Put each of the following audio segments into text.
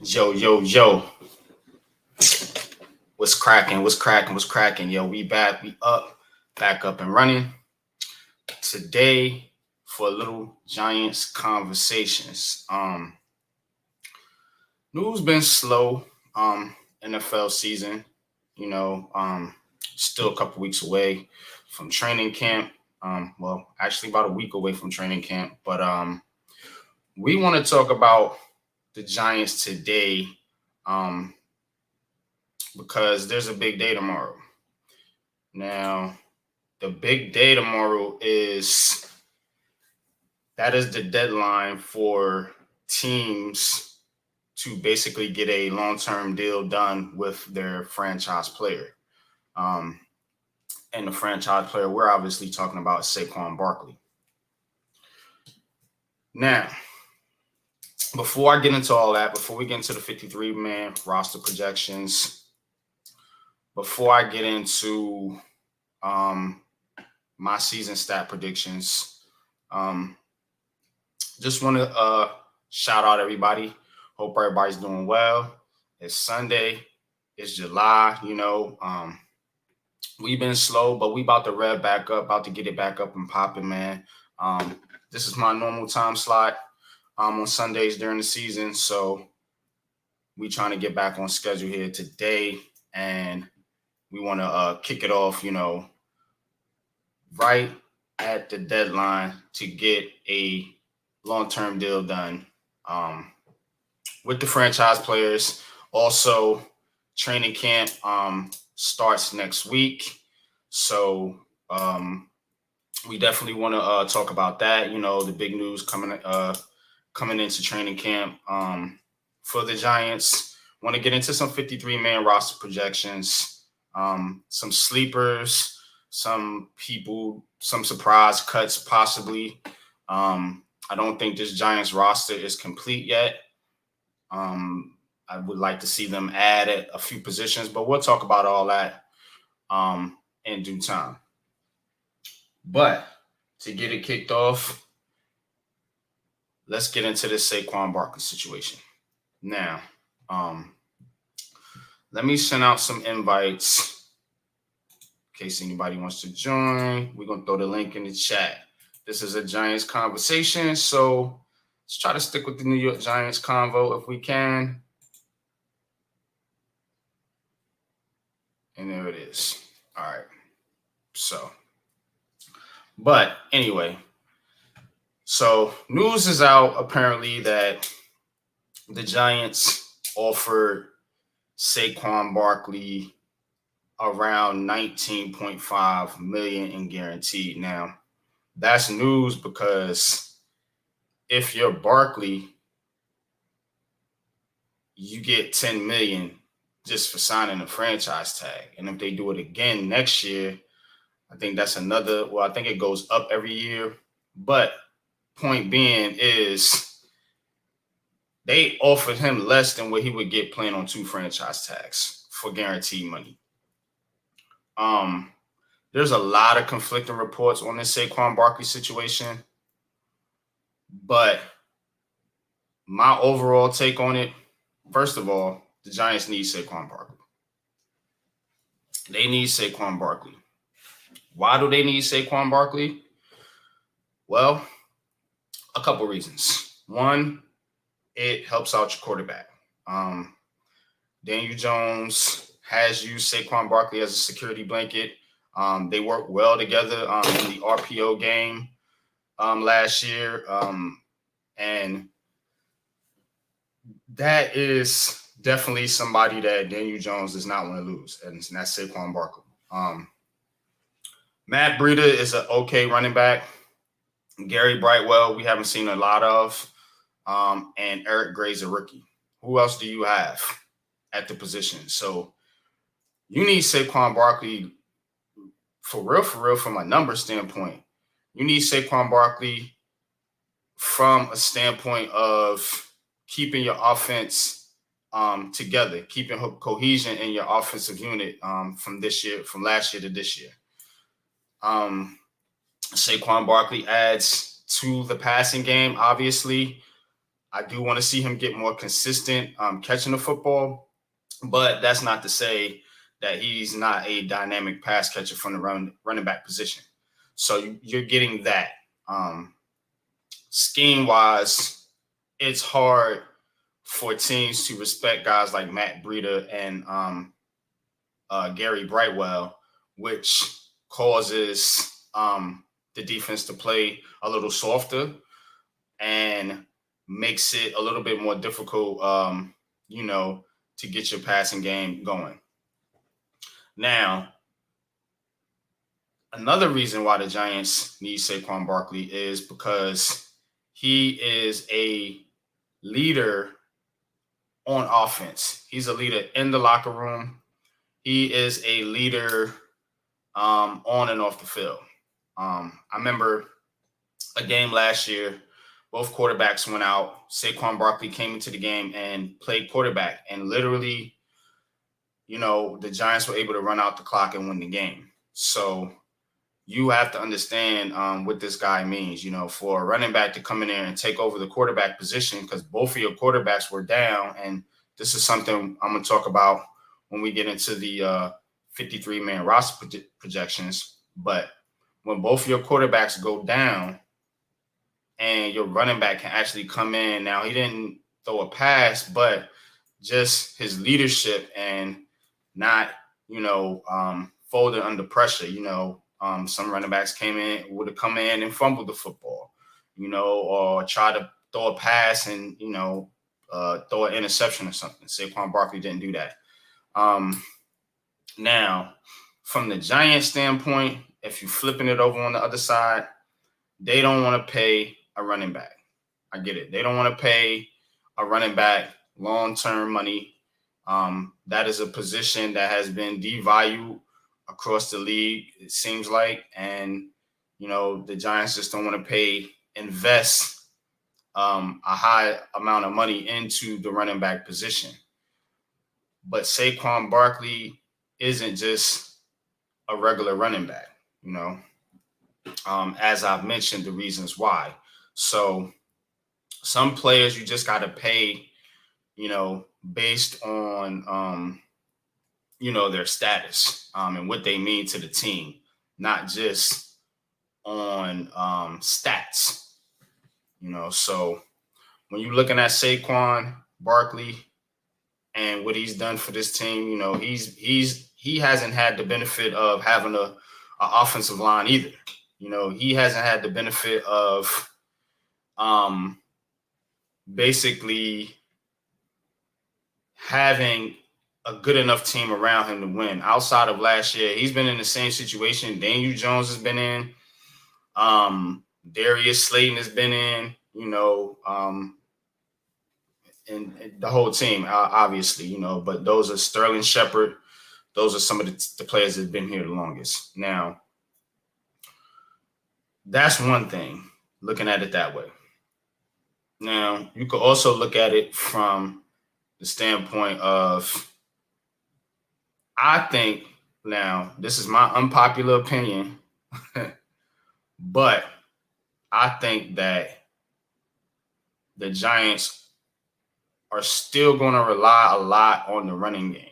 Yo, yo, yo. What's cracking? What's cracking? What's cracking? Yo, we back. We up. Back up and running. Today for a little Giants conversations. News been slow. NFL season, you know, still a couple weeks away from training camp. Well, actually about a week away from training camp. But we want to talk about the Giants today. Um, because there's a big day tomorrow. Now, the big day tomorrow is the deadline for teams to basically get a long-term deal done with their franchise player. Um, and the franchise player we're obviously talking about is Saquon Barkley. Now, before I get into all that, before we get into the 53-man roster projections, before I get into my season stat predictions, just want to shout out everybody. Hope everybody's doing well. It's Sunday. It's July. We've been slow, but we about to rev back up, about to get it back up and popping, man. This is my normal time slot on Sundays during the season, so we trying to get back on schedule here today, and we want to kick it off, right at the deadline to get a long-term deal done with the franchise players. Also, training camp starts next week, so we definitely want to talk about that. The big news coming into training camp for the Giants. Want to get into some 53-man roster projections, some sleepers, some people, some surprise cuts possibly. I don't think this Giants roster is complete yet. I would like to see them add a few positions, but we'll talk about all that in due time. But to get it kicked off, let's get into this Saquon Barkley situation. Now, let me send out some invites in case anybody wants to join. We're going to throw the link in the chat. This is a Giants conversation, so let's try to stick with the New York Giants convo if we can. And there it is. All right. But anyway, so news is out apparently that the Giants offered Saquon Barkley around $19.5 million in guaranteed. Now, that's news because if you're Barkley, you get $10 million just for signing a franchise tag. And if they do it again next year, I think that's another, I think it goes up every year. But point being is they offered him less than what he would get playing on 2 franchise tags for guaranteed money. There's a lot of conflicting reports on this Saquon Barkley situation. But my overall take on it, first of all, the Giants need Saquon Barkley. They need Saquon Barkley. Why do they need Saquon Barkley? Well, a couple reasons. One, it helps out your quarterback. Daniel Jones has used Saquon Barkley as a security blanket. They worked well together in the RPO game last year. And that is definitely somebody that Daniel Jones does not want to lose, and that's Saquon Barkley. Matt Breida is an okay running back. Gary Brightwell, we haven't seen a lot of. And Eric Gray's a rookie. Who else do you have at the position? So you need Saquon Barkley for real, from a number standpoint. You need Saquon Barkley from a standpoint of keeping your offense together, keeping cohesion in your offensive unit from last year to this year. Saquon Barkley adds to the passing game, obviously. I do want to see him get more consistent catching the football, but that's not to say that he's not a dynamic pass catcher from the running back position. So you're getting that. Scheme wise, it's hard for teams to respect guys like Matt Breida and Gary Brightwell, which causes the defense to play a little softer and makes it a little bit more difficult, to get your passing game going. Now, another reason why the Giants need Saquon Barkley is because he is a leader on offense. He's a leader in the locker room. He is a leader on and off the field. I remember a game last year. Both quarterbacks went out. Saquon Barkley came into the game and played quarterback. And literally, the Giants were able to run out the clock and win the game. So you have to understand what this guy means, for a running back to come in there and take over the quarterback position, because both of your quarterbacks were down. And this is something I'm going to talk about when we get into the 53-man roster projections. But when both of your quarterbacks go down and your running back can actually come in, now he didn't throw a pass, but just his leadership and not, folding under pressure. Some running backs would have come in and fumbled the football, or try to throw a pass and, throw an interception or something. Saquon Barkley didn't do that. Now, from the Giants standpoint, if you're flipping it over on the other side, they don't want to pay a running back. I get it. They don't want to pay a running back long-term money. That is a position that has been devalued across the league, it seems like. And, the Giants just don't want to invest a high amount of money into the running back position. But Saquon Barkley isn't just a regular running back, as I've mentioned, the reasons why. So some players you just got to pay, based on, their status and what they mean to the team, not just on stats, So when you're looking at Saquon Barkley and what he's done for this team, he hasn't had the benefit of having a offensive line either. He hasn't had the benefit of basically having a good enough team around him to win. Outside of last year, he's been in the same situation Daniel Jones has been in. Darius Slayton has been in, and the whole team, obviously, but those are Sterling Shepard. Those are some of the players that have been here the longest. Now, that's one thing, looking at it that way. Now, you could also look at it from the standpoint of, I think, now, this is my unpopular opinion, but I think that the Giants are still going to rely a lot on the running game.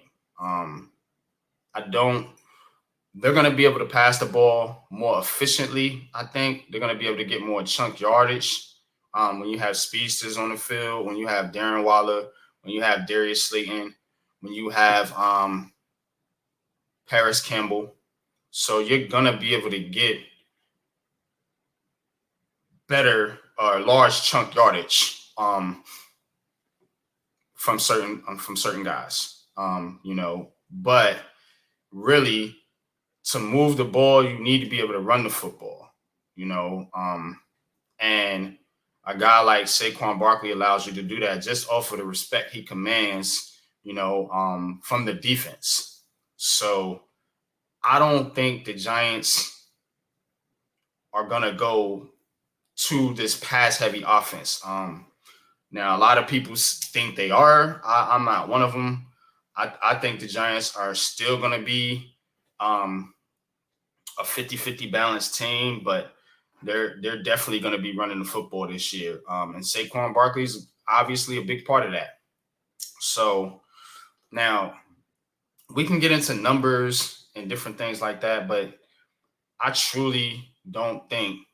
They're going to be able to pass the ball more efficiently. I think they're going to be able to get more chunk yardage when you have speedsters on the field, when you have Darren Waller, when you have Darius Slayton, when you have Paris Campbell. So you're going to be able to get better or large chunk yardage from certain guys, but really to move the ball, you need to be able to run the football, and a guy like Saquon Barkley allows you to do that just off of the respect he commands, from the defense. So I don't think the Giants are going to go to this pass-heavy offense. Now, a lot of people think they are. I'm not one of them. I think the Giants are still going to be a 50-50 balanced team, but they're definitely going to be running the football this year. And Saquon Barkley's obviously a big part of that. So now we can get into numbers and different things like that, but I truly don't think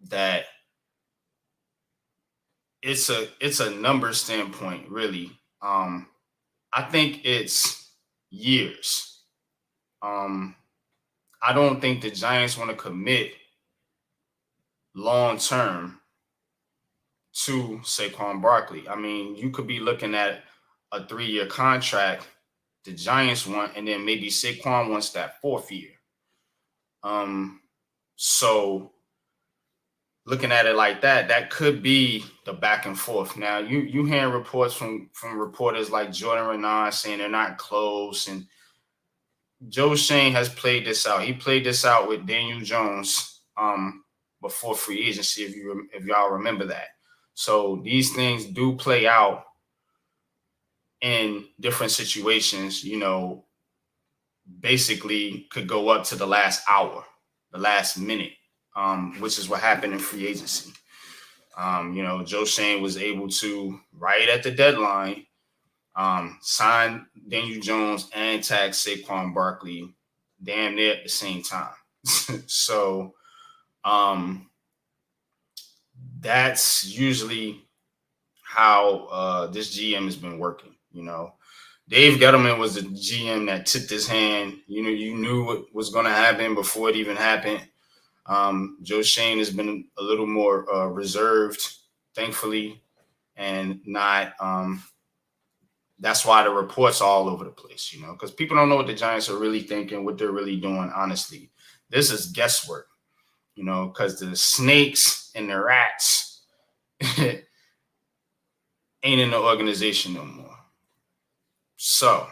that it's a number standpoint, really. I think it's years. Um, I don't think the Giants want to commit long term to Saquon Barkley. I mean, you could be looking at a 3-year contract the Giants want, and then maybe Saquon wants that 4th year. So looking at it like that, that could be the back and forth. Now, you hearing reports from reporters like Jordan Renan saying they're not close, and Joe Shane has played this out. He played this out with Daniel Jones before free agency, if y'all remember that. So these things do play out in different situations, basically could go up to the last hour, the last minute, which is what happened in free agency. Joe Shane was able to, right at the deadline, sign Daniel Jones and tag Saquon Barkley damn near at the same time. So that's usually how this GM has been working. Dave Gettleman was the GM that tipped his hand. You knew what was going to happen before it even happened. Joe Shane has been a little more reserved, thankfully, and not. That's why the reports are all over the place, because people don't know what the Giants are really thinking, what they're really doing. Honestly, this is guesswork, because the snakes and the rats ain't in the organization no more. So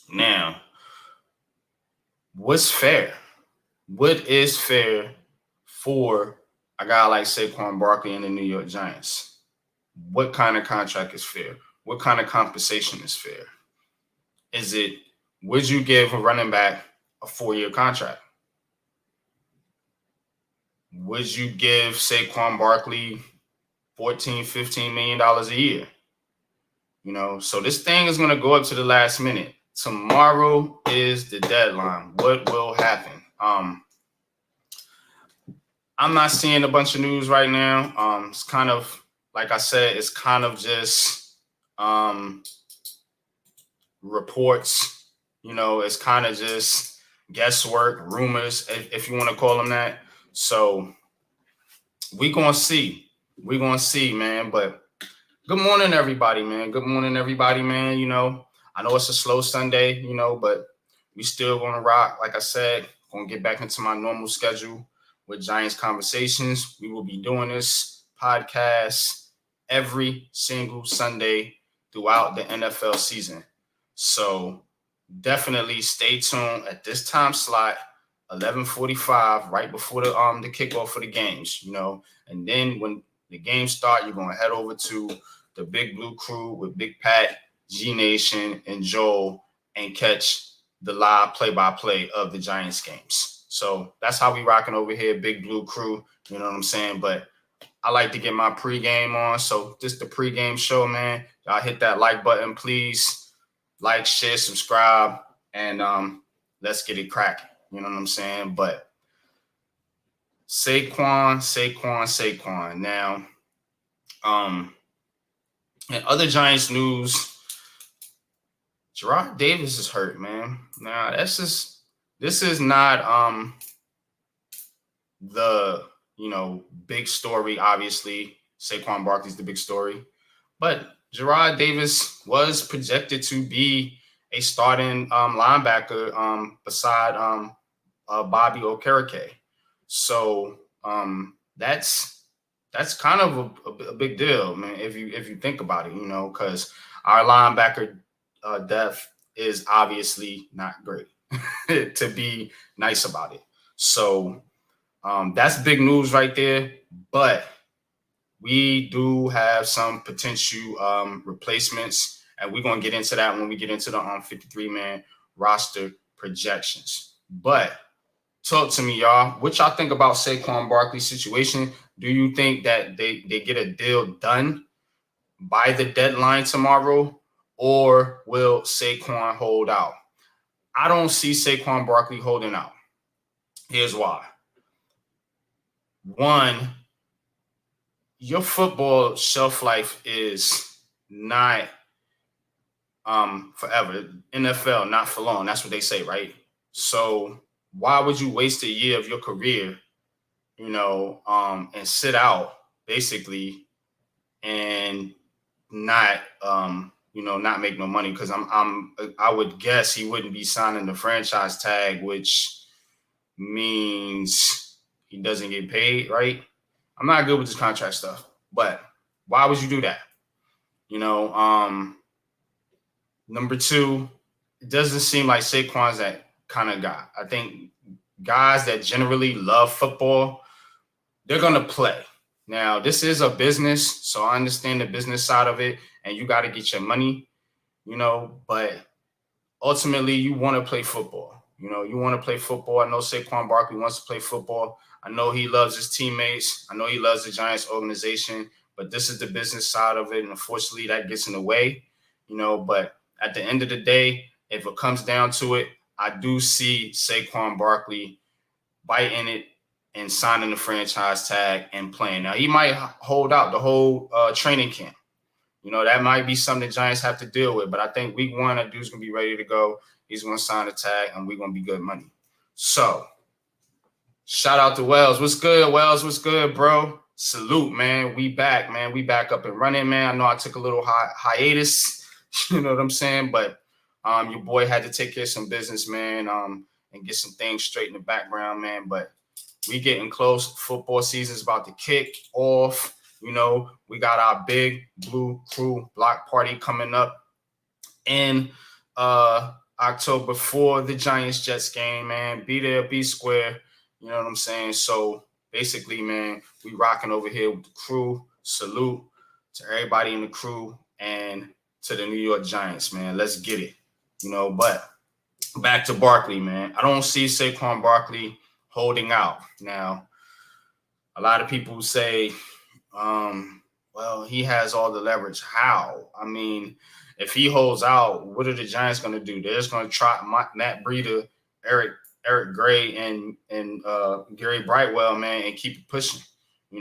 now, what's fair? What is fair for a guy like Saquon Barkley and the New York Giants? What kind of contract is fair? What kind of compensation is fair? Would you give a running back a 4-year contract? Would you give Saquon Barkley $14, $15 million a year? So this thing is going to go up to the last minute. Tomorrow is the deadline. What will happen? I'm not seeing a bunch of news right now. It's kind of, like I said, it's kind of just reports. It's kind of just guesswork, rumors, if you want to call them that. So we're going to see. We're going to see, man. But good morning, everybody, man. Good morning, everybody, man. I know it's a slow Sunday, but we still going to rock. Like I said, going to get back into my normal schedule with Giants Conversations. We will be doing this podcast every single Sunday throughout the NFL season. So definitely stay tuned at this time slot, 11:45, right before the kickoff for the games, And then when the games start, you're going to head over to the Big Blue Crew with Big Pat, G Nation, and Joel, and catch the live play-by-play of the Giants games. So that's how we rocking over here, Big Blue Crew. You know what I'm saying? But I like to get my pregame on. So this is the pregame show, man. Y'all hit that like button, please. Like, share, subscribe, and let's get it cracking. You know what I'm saying? But Saquon. Now, in other Giants news, Gerard Davis is hurt, man. Now, this is not the big story. Obviously, Saquon Barkley's the big story, but Gerard Davis was projected to be a starting linebacker beside Bobby Okereke. So that's kind of a big deal, man, if you think about it, because our linebacker depth is obviously not great, to be nice about it. So that's big news right there. But we do have some potential replacements, and we're going to get into that when we get into the 53-man roster projections. But talk to me, y'all. What y'all think about Saquon Barkley's situation? Do you think that they get a deal done by the deadline tomorrow, or will Saquon hold out? I don't see Saquon Barkley holding out. Here's why. One, your football shelf life is not forever. NFL, not for long. That's what they say, right? So why would you waste a year of your career, and sit out basically and not not make no money? Because I would guess he wouldn't be signing the franchise tag, which means he doesn't get paid, right? I'm not good with this contract stuff, but why would you do that? Number two, it doesn't seem like Saquon's that kind of guy. I think guys that generally love football, they're going to play. Now, this is a business, so I understand the business side of it, and you got to get your money, but ultimately you want to play football. You want to play football. I know Saquon Barkley wants to play football. I know he loves his teammates. I know he loves the Giants organization, but this is the business side of it, and unfortunately that gets in the way, but at the end of the day, if it comes down to it, I do see Saquon Barkley biting it and signing the franchise tag and playing. Now, he might hold out the whole training camp. That might be something the Giants have to deal with. But I think week one, that dude's going to be ready to go. He's going to sign the tag, and we're going to be good money. So, shout out to Wells. What's good, Wells? What's good, bro? Salute, man. We back, man. We back up and running, man. I know I took a little hiatus. You know what I'm saying? But your boy had to take care of some business, man, and get some things straight in the background, man. But we getting close. Football season's about to kick off. We got our big Blue Crew block party coming up in October for the Giants-Jets game, man. Be there, be square. You know what I'm saying? So basically, man, we rocking over here with the crew. Salute to everybody in the crew and to the New York Giants, man. Let's get it. But back to Barkley, man. I don't see Saquon Barkley holding out. Now, a lot of people say, well, he has all the leverage. How? I mean, if he holds out, what are the Giants going to do? They're just going to try Matt Breida, Eric Gray, and Gary Brightwell, man, and keep it pushing.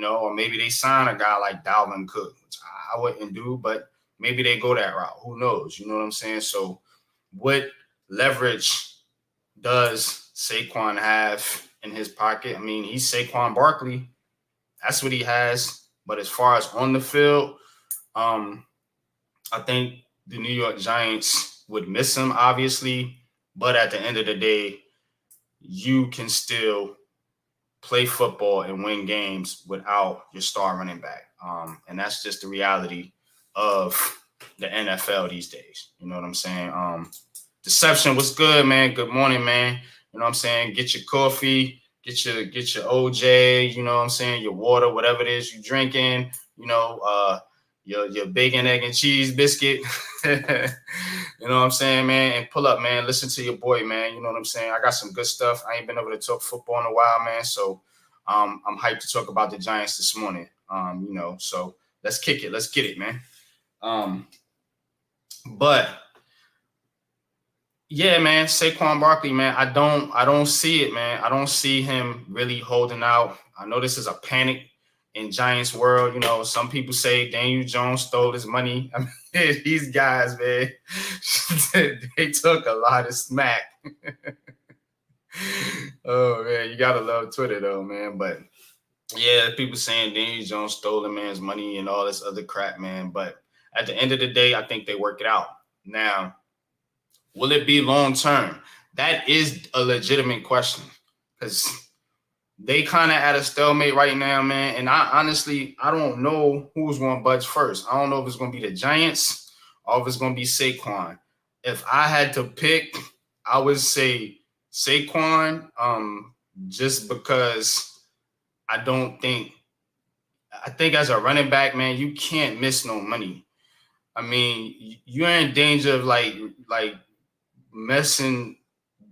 Or maybe they sign a guy like Dalvin Cook, which I wouldn't do, but maybe they go that route. Who knows? You know what I'm saying? So what leverage does Saquon have in his pocket? I mean, he's Saquon Barkley. That's what he has. But as far as on the field, I think the New York Giants would miss him, obviously. But at the end of the day, you can still play football and win games without your star running back. And that's just the reality of the NFL these days. You know what I'm saying? Deception, what's good, man? Good morning, man. You know what I'm saying? Get your coffee, get your OJ, you know what I'm saying? Your water, whatever it is you're drinking, your bacon, egg, and cheese biscuit. You know what I'm saying, man? And pull up, man. Listen to your boy, man. You know what I'm saying? I got some good stuff. I ain't been able to talk football in a while, man. So I'm hyped to talk about the Giants this morning. So let's kick it. Let's get it, man. But yeah, man, Saquon Barkley, man, I don't see it, man. I don't see him really holding out. I know this is a panic in Giants world. Some people say Daniel Jones stole his money. I mean, these guys, man, they took a lot of smack. Oh, man, you got to love Twitter, though, man. But yeah, people saying Daniel Jones stole the man's money and all this other crap, man. But at the end of the day, I think they work it out. Now, will it be long term? That is a legitimate question because they kind of at a stalemate right now, man. And I don't know who's going to budge first. I don't know if it's going to be the Giants or if it's going to be Saquon. If I had to pick, I would say Saquon, just because I think as a running back, man, you can't miss no money. I mean, you're in danger of like messing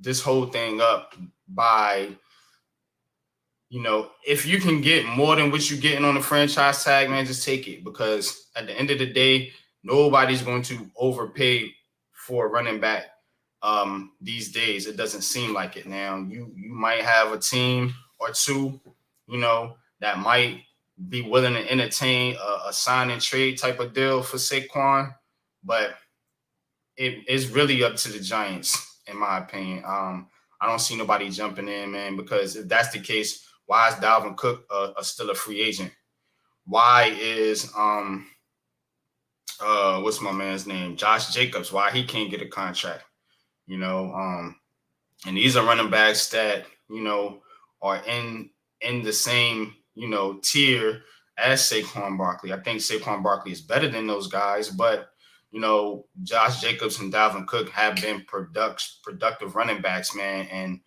this whole thing up by, if you can get more than what you're getting on the franchise tag, man, just take it, because at the end of the day, nobody's going to overpay for a running back these days. It doesn't seem like it now. You might have a team or two, that might be willing to entertain a sign and trade type of deal for Saquon, but it is really up to the Giants, in my opinion. I don't see nobody jumping in, man, because if that's the case, why is Dalvin Cook still a free agent? Why is what's my man's name, Josh Jacobs? Why he can't get a contract? And these are running backs that are in the same tier as Saquon Barkley. I think Saquon Barkley is better than those guys, but Josh Jacobs and Dalvin Cook have been productive running backs, man, and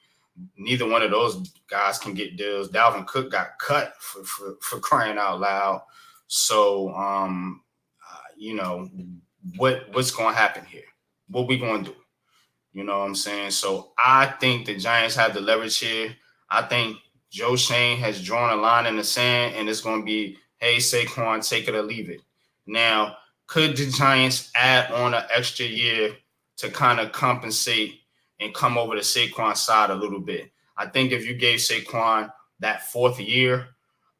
neither one of those guys can get deals. Dalvin Cook got cut for crying out loud. So, what's going to happen here? What we going to do? You know what I'm saying? So I think the Giants have the leverage here. I think Joe Shane has drawn a line in the sand, and it's going to be, hey, Saquon, take it or leave it. Now, could the Giants add on an extra year to kind of compensate and come over to Saquon's side a little bit? I think if you gave Saquon that fourth year,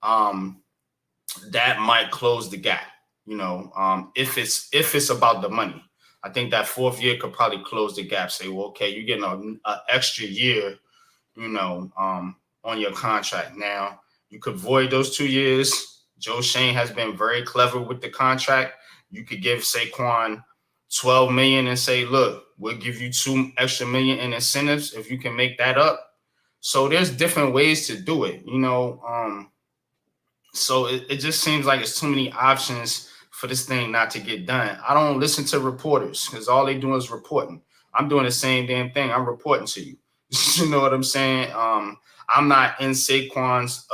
that might close the gap. If it's about the money, I think that fourth year could probably close the gap. Say, well, okay, you're getting an extra year, on your contract. Now, you could void those 2 years. Joe Shane has been very clever with the contract. You could give Saquon $12 million and say, look, we'll give you $2 extra million in incentives if you can make that up. So there's different ways to do it, So it just seems like it's too many options for this thing not to get done. I don't listen to reporters because all they do is reporting. I'm doing the same damn thing. I'm reporting to you. You know what I'm saying? I'm not in Saquon's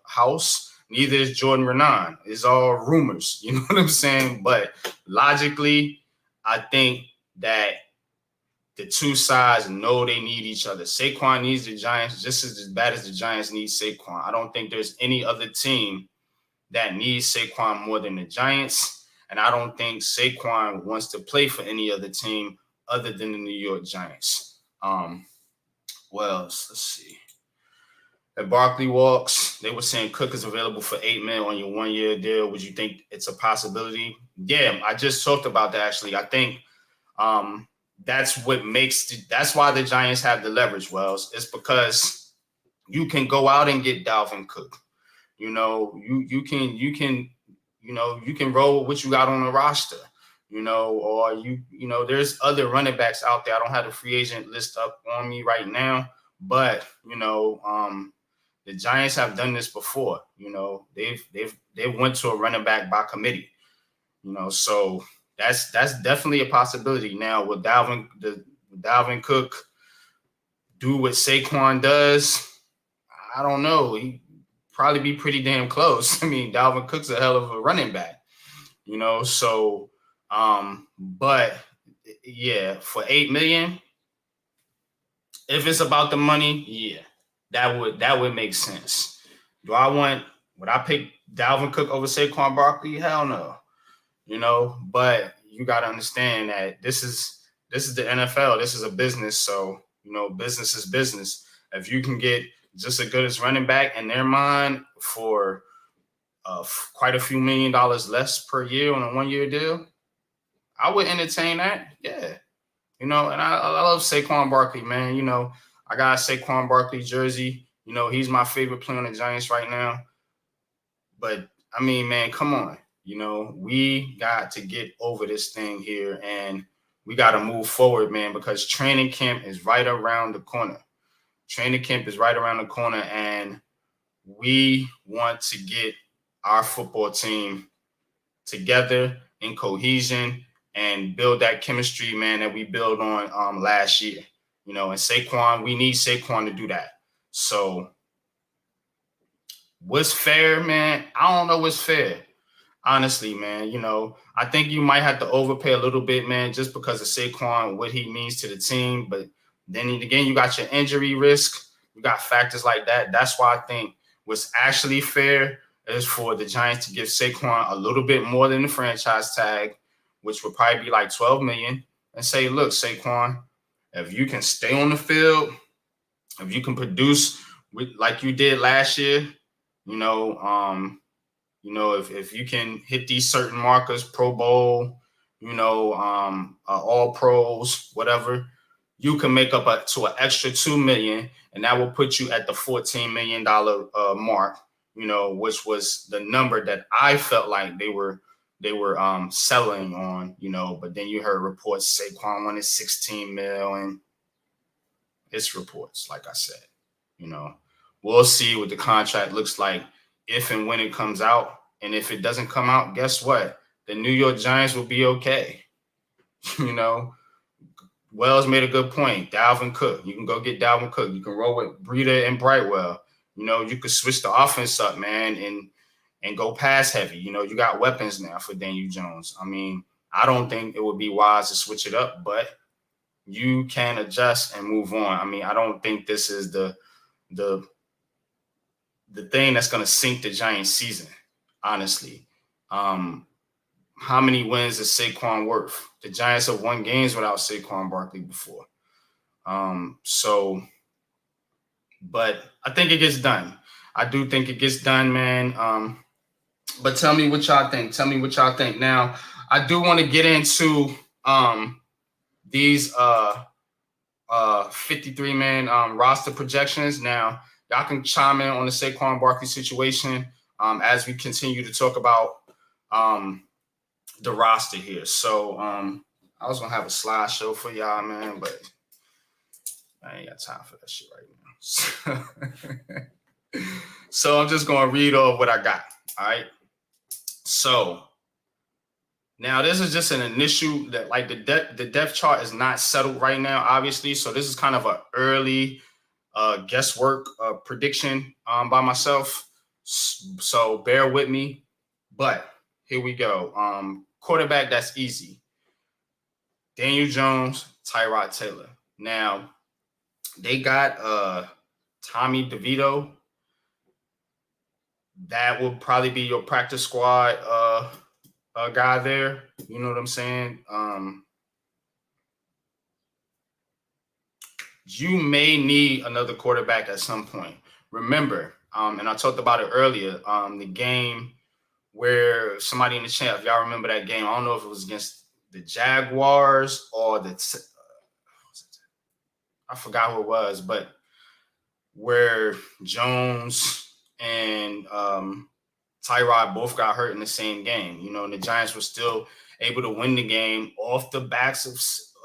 house. Neither is Jordan Renan. It's all rumors. You know what I'm saying? But logically, I think that the two sides know they need each other. Saquon needs the Giants just as bad as the Giants need Saquon. I don't think there's any other team that needs Saquon more than the Giants. And I don't think Saquon wants to play for any other team other than the New York Giants. Let's see. If Barkley walks, they were saying Cook is available for $8 million on your 1 year deal. Would you think it's a possibility? Yeah, I just talked about that actually. I think that's why the Giants have the leverage, Wells. It's because you can go out and get Dalvin Cook. You can roll with what you got on the roster. Or there's other running backs out there. I don't have the free agent list up on me right now, but the Giants have done this before. They've went to a running back by committee. So that's definitely a possibility. Now, will Dalvin Cook do what Saquon does? I don't know. He probably be pretty damn close. I mean, Dalvin Cook's a hell of a running back. So but yeah, for $8 million, if it's about the money, yeah, that would make sense. Would I pick Dalvin Cook over Saquon Barkley? Hell no. But you got to understand that this is the NFL. This is a business. So, business is business. If you can get just as good as running back in their mind for quite a few $1 million less per year on a 1 year deal, I would entertain that. Yeah. And I love Saquon Barkley, man. I got a Saquon Barkley jersey. He's my favorite player on the Giants right now. But, I mean, man, come on. We got to get over this thing here, and we got to move forward, man, because training camp is right around the corner. And we want to get our football team together in cohesion and build that chemistry, man, that we built on last year. And Saquon, we need Saquon to do that. So what's fair, man? I don't know what's fair. Honestly, man, I think you might have to overpay a little bit, man, just because of Saquon, what he means to the team. But then again, you got your injury risk. You got factors like that. That's why I think What's actually fair is for the Giants to give Saquon a little bit more than the franchise tag, which would probably be like $12 million, and say, look, Saquon, if you can stay on the field, if you can produce like you did last year, if you can hit these certain markers, Pro Bowl, All Pros, whatever, you can make up to an extra $2 million, and that will put you at the $14 million mark. Which was the number that I felt like they were selling on. But then you heard reports Saquon wanted 16 mil, and it's reports, like I said. We'll see what the contract looks like if and when it comes out. And if it doesn't come out, guess what? The New York Giants will be okay. Wells made a good point. Dalvin Cook. You can go get Dalvin Cook. You can roll with Breida and Brightwell. You could switch the offense up, man, and go pass heavy. You got weapons now for Daniel Jones. I mean, I don't think it would be wise to switch it up, but you can adjust and move on. I mean, I don't think this is the thing that's going to sink the Giants season, honestly. How many wins is Saquon worth? The Giants have won games without Saquon Barkley before. But I think it gets done. I do think it gets done, man. But tell me what y'all think. Tell me what y'all think. Now, I do want to get into these 53-man roster projections. Now, y'all can chime in on the Saquon Barkley situation as we continue to talk about the roster here. So I was going to have a slideshow for y'all, man, but I ain't got time for that shit right now. So I'm just going to read off what I got. All right. So now this is just an initial that like the depth chart is not settled right now, obviously. So this is kind of an early guesswork prediction by myself. So bear with me. But here we go. Quarterback, that's easy. Daniel Jones, Tyrod Taylor. Now, they got Tommy DeVito. That will probably be your practice squad guy there. You know what I'm saying? You may need another quarterback at some point. Remember, and I talked about it earlier, the game where somebody in the chat, if y'all remember that game, I don't know if it was against the Jaguars or I forgot who it was, but where Jones and Tyrod both got hurt in the same game, and the Giants were still able to win the game off the backs of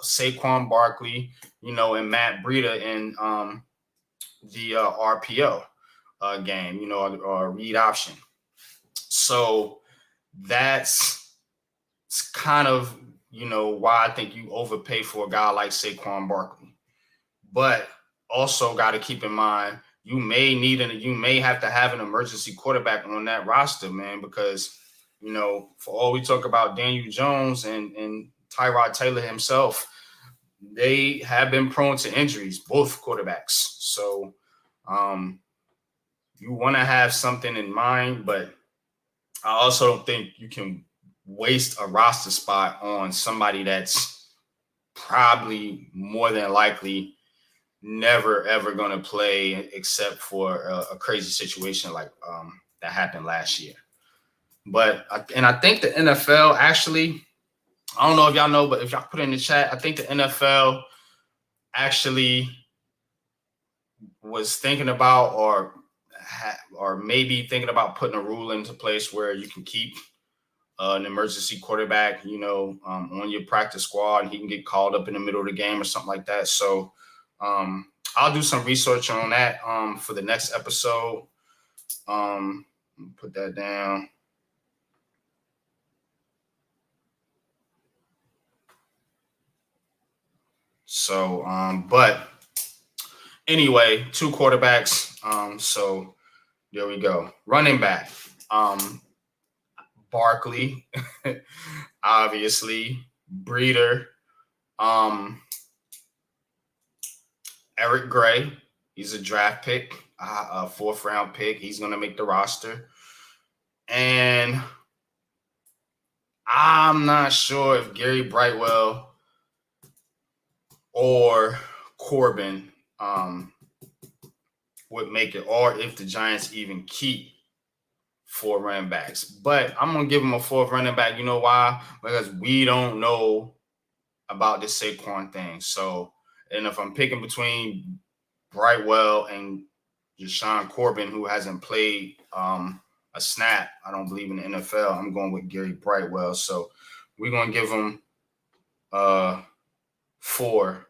Saquon Barkley, and Matt Breida in the RPO game, or read option. So that's kind of, why I think you overpay for a guy like Saquon Barkley. But also got to keep in mind, you may have to have an emergency quarterback on that roster, man, because, for all we talk about Daniel Jones and Tyrod Taylor himself, they have been prone to injuries, both quarterbacks. So you want to have something in mind, but I also don't think you can waste a roster spot on somebody that's probably more than likely never, ever going to play except for a crazy situation like that happened last year. But I think the NFL actually, I don't know if y'all know, but if y'all put it in the chat, I think the NFL actually was thinking about or maybe thinking about putting a rule into place where you can keep an emergency quarterback, on your practice squad, and he can get called up in the middle of the game or something like that. So I'll do some research on that for the next episode. Put that down. So, but anyway, 2 quarterbacks. So there we go. Running back. Barkley, obviously. Breeder. Eric Gray. He's a draft pick. a 4th-round pick. He's going to make the roster. And I'm not sure if Gary Brightwell or Corbin would make it, or if the Giants even keep 4 running backs. But I'm going to give him a 4th running back. You know why? Because we don't know about this Saquon thing. So, and if I'm picking between Brightwell and Jashaun Corbin, who hasn't played a snap, I don't believe, in the NFL, I'm going with Gary Brightwell. So we're going to give him 4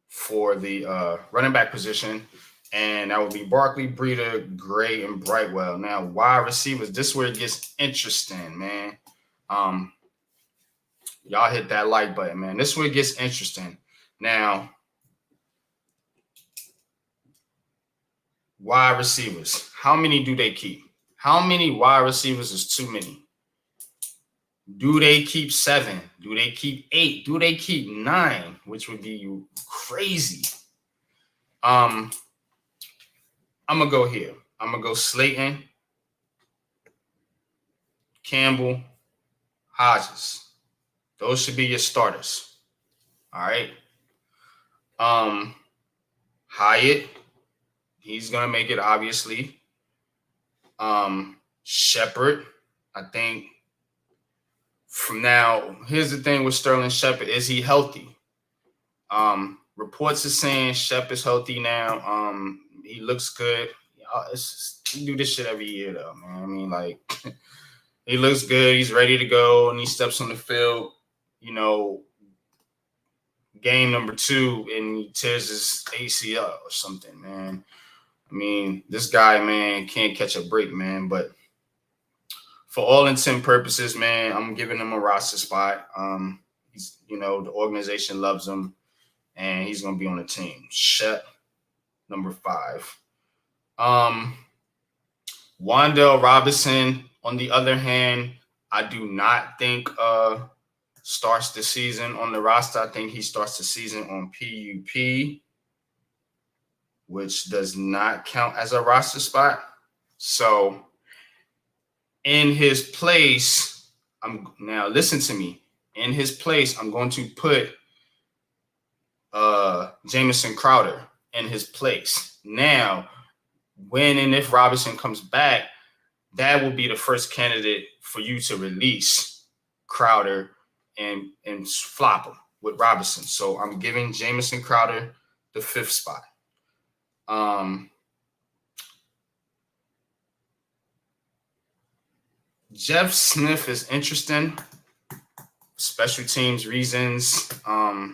for the running back position. And that would be Barkley, Breida, Gray, and Brightwell. Now, wide receivers, this is where it gets interesting, man. Y'all hit that like button, man. This is where it gets interesting. Now, wide receivers, how many do they keep? How many wide receivers is too many? Do they keep 7? Do they keep 8? Do they keep 9? Which would be crazy. I'm going to go here. I'm going to go Slayton, Campbell, Hodges. Those should be your starters. All right. Hyatt, he's going to make it, obviously. Shepard, I think. From now, here's the thing with Sterling Shepard. Is he healthy? Reports are saying Shep is healthy now. He looks good. We do this shit every year, though, man. I mean, like, he looks good. He's ready to go, and he steps on the field, game number 2, and he tears his ACL or something, man. I mean, this guy, man, can't catch a break, man. But for all intent and purposes, man, I'm giving him a roster spot. He's, the organization loves him, and he's going to be on the team. Shep, number 5. Wan'Dale Robinson, on the other hand, I do not think starts the season on the roster. I think he starts the season on PUP, which does not count as a roster spot. So in his place, now listen to me. In his place, I'm going to put Jamison Crowder in his place. Now, when and if Robinson comes back, that will be the first candidate for you to release Crowder and flop him with Robinson. So I'm giving Jamison Crowder the 5th spot. Jeff Smith is interesting. Special teams reasons. I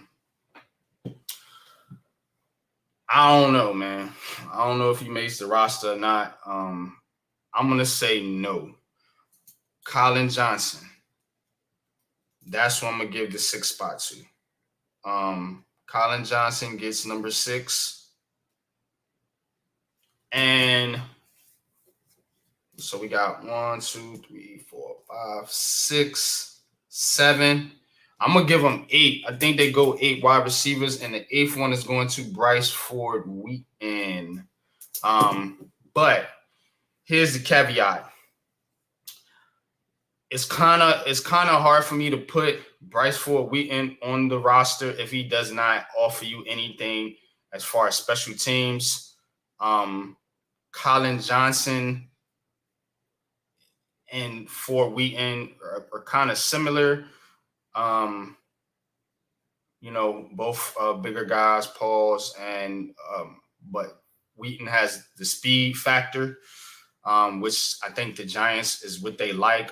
don't know, man. I don't know if he makes the roster or not. I'm going to say no. Colin Johnson. That's what I'm going to give the 6th spot to. Colin Johnson gets number 6. And so we got 1, 2, 3, 4, 5, 6, 7. I'm going to give them 8. I think they go 8 wide receivers, and the 8th one is going to Bryce Ford Wheaton. But here's the caveat. It's kind of hard for me to put Bryce Ford Wheaton on the roster if he does not offer you anything as far as special teams. Colin Johnson and Ford Wheaton are kind of similar. Both bigger guys, pause, and but Wheaton has the speed factor, which I think the Giants is what they like.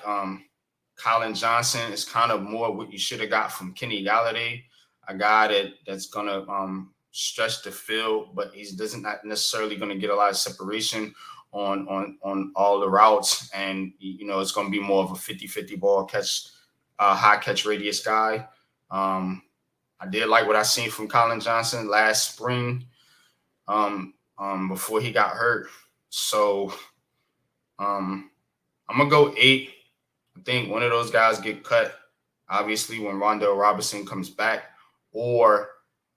Colin Johnson is kind of more what you should have got from Kenny Galladay, a guy that's gonna stretch the field, but he doesn't not necessarily going to get a lot of separation on all the routes, and it's going to be more of a 50-50 ball catch, high catch radius guy. I did like what I seen from Colin Johnson last spring, before he got hurt. So I'm gonna go 8. I think one of those guys get cut, obviously, when Wan'Dale Robinson comes back, or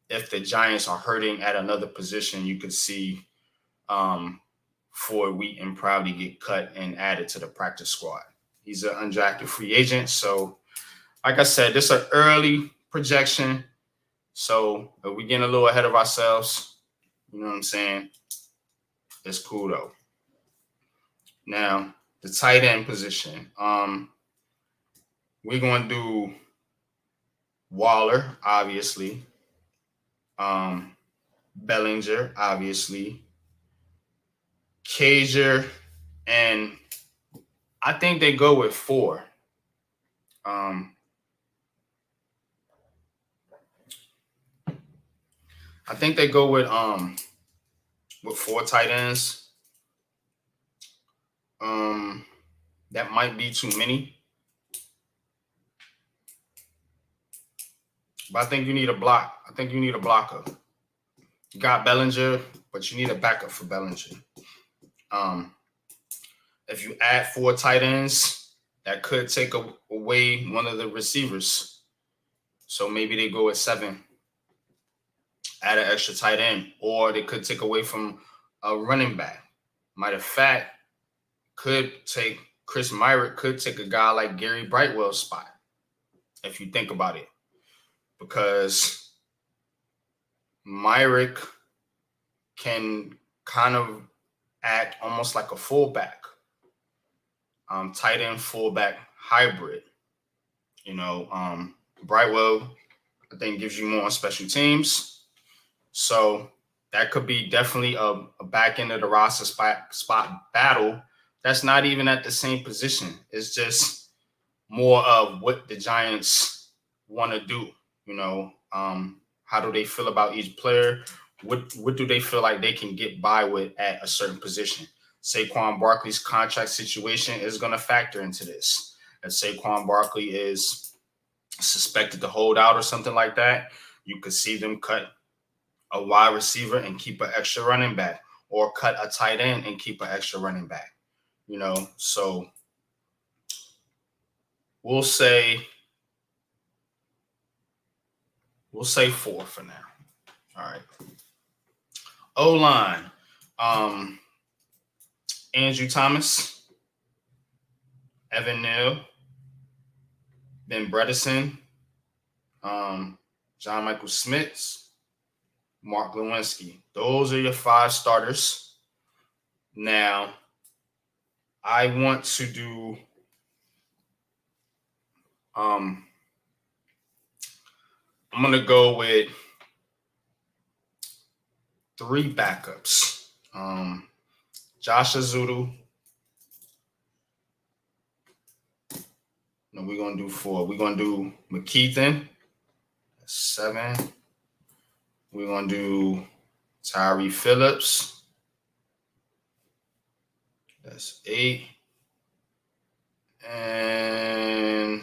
if the Giants are hurting at another position, you could see Ford Wheaton probably get cut and added to the practice squad. He's an undrafted free agent. So, like I said, this is an early projection. So if we getting a little ahead of ourselves, you know what I'm saying? It's cool though. Now, the tight end position. We're gonna do Waller, obviously. Bellinger, obviously. Cager, and I think they go with 4. I think they go with 4 tight ends. That might be too many. But I think you need a block. I think you need a blocker. You got Bellinger, but you need a backup for Bellinger. If you add 4 tight ends, that could take away one of the receivers. So maybe they go at 7, add an extra tight end, or they could take away from a running back. Matter of fact, Chris Myrick could take a guy like Gary Brightwell's spot, if you think about it, because Myrick can kind of act almost like a fullback, tight end fullback hybrid. You know, Brightwell, I think, gives you more on special teams. So that could be definitely a back end of the roster spot battle. That's not even at the same position. It's just more of what the Giants want to do. You know, how do they feel about each player? What do they feel like they can get by with at a certain position? Saquon Barkley's contract situation is going to factor into this. If Saquon Barkley is suspected to hold out or something like that, you could see them cut a wide receiver and keep an extra running back, or cut a tight end and keep an extra running back. You know, so we'll say 4 for now. All right. O-line. Andrew Thomas, Evan Neal, Ben Bredesen, John Michael Schmitz, Mark Lewinsky. Those are your 5 starters. Now, I want to do I'm going to go with 3 backups. Josh Azudu. No, we're going to do 4. We're going to do McKeithen. That's 7. We're going to do Tyree Phillips. That's 8. And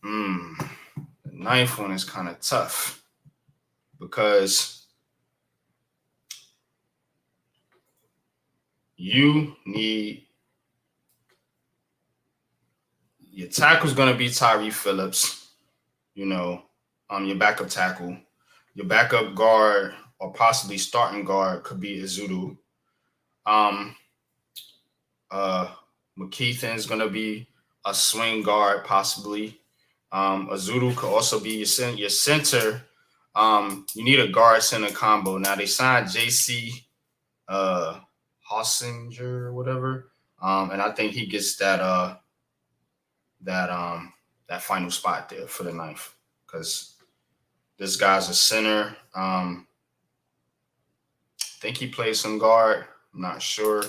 the 9th one is kind of tough, because you need your tackle's going to be Tyree Phillips, you know, your backup tackle. Your backup guard, or possibly starting guard, could be Azudu. McKeithen is going to be a swing guard, possibly. Azudu could also be your center. You need a guard center combo. Now, they signed J.C. Hossinger or whatever, and I think he gets that final spot there for the 9th, because this guy's a center. I think he plays some guard. I'm not sure,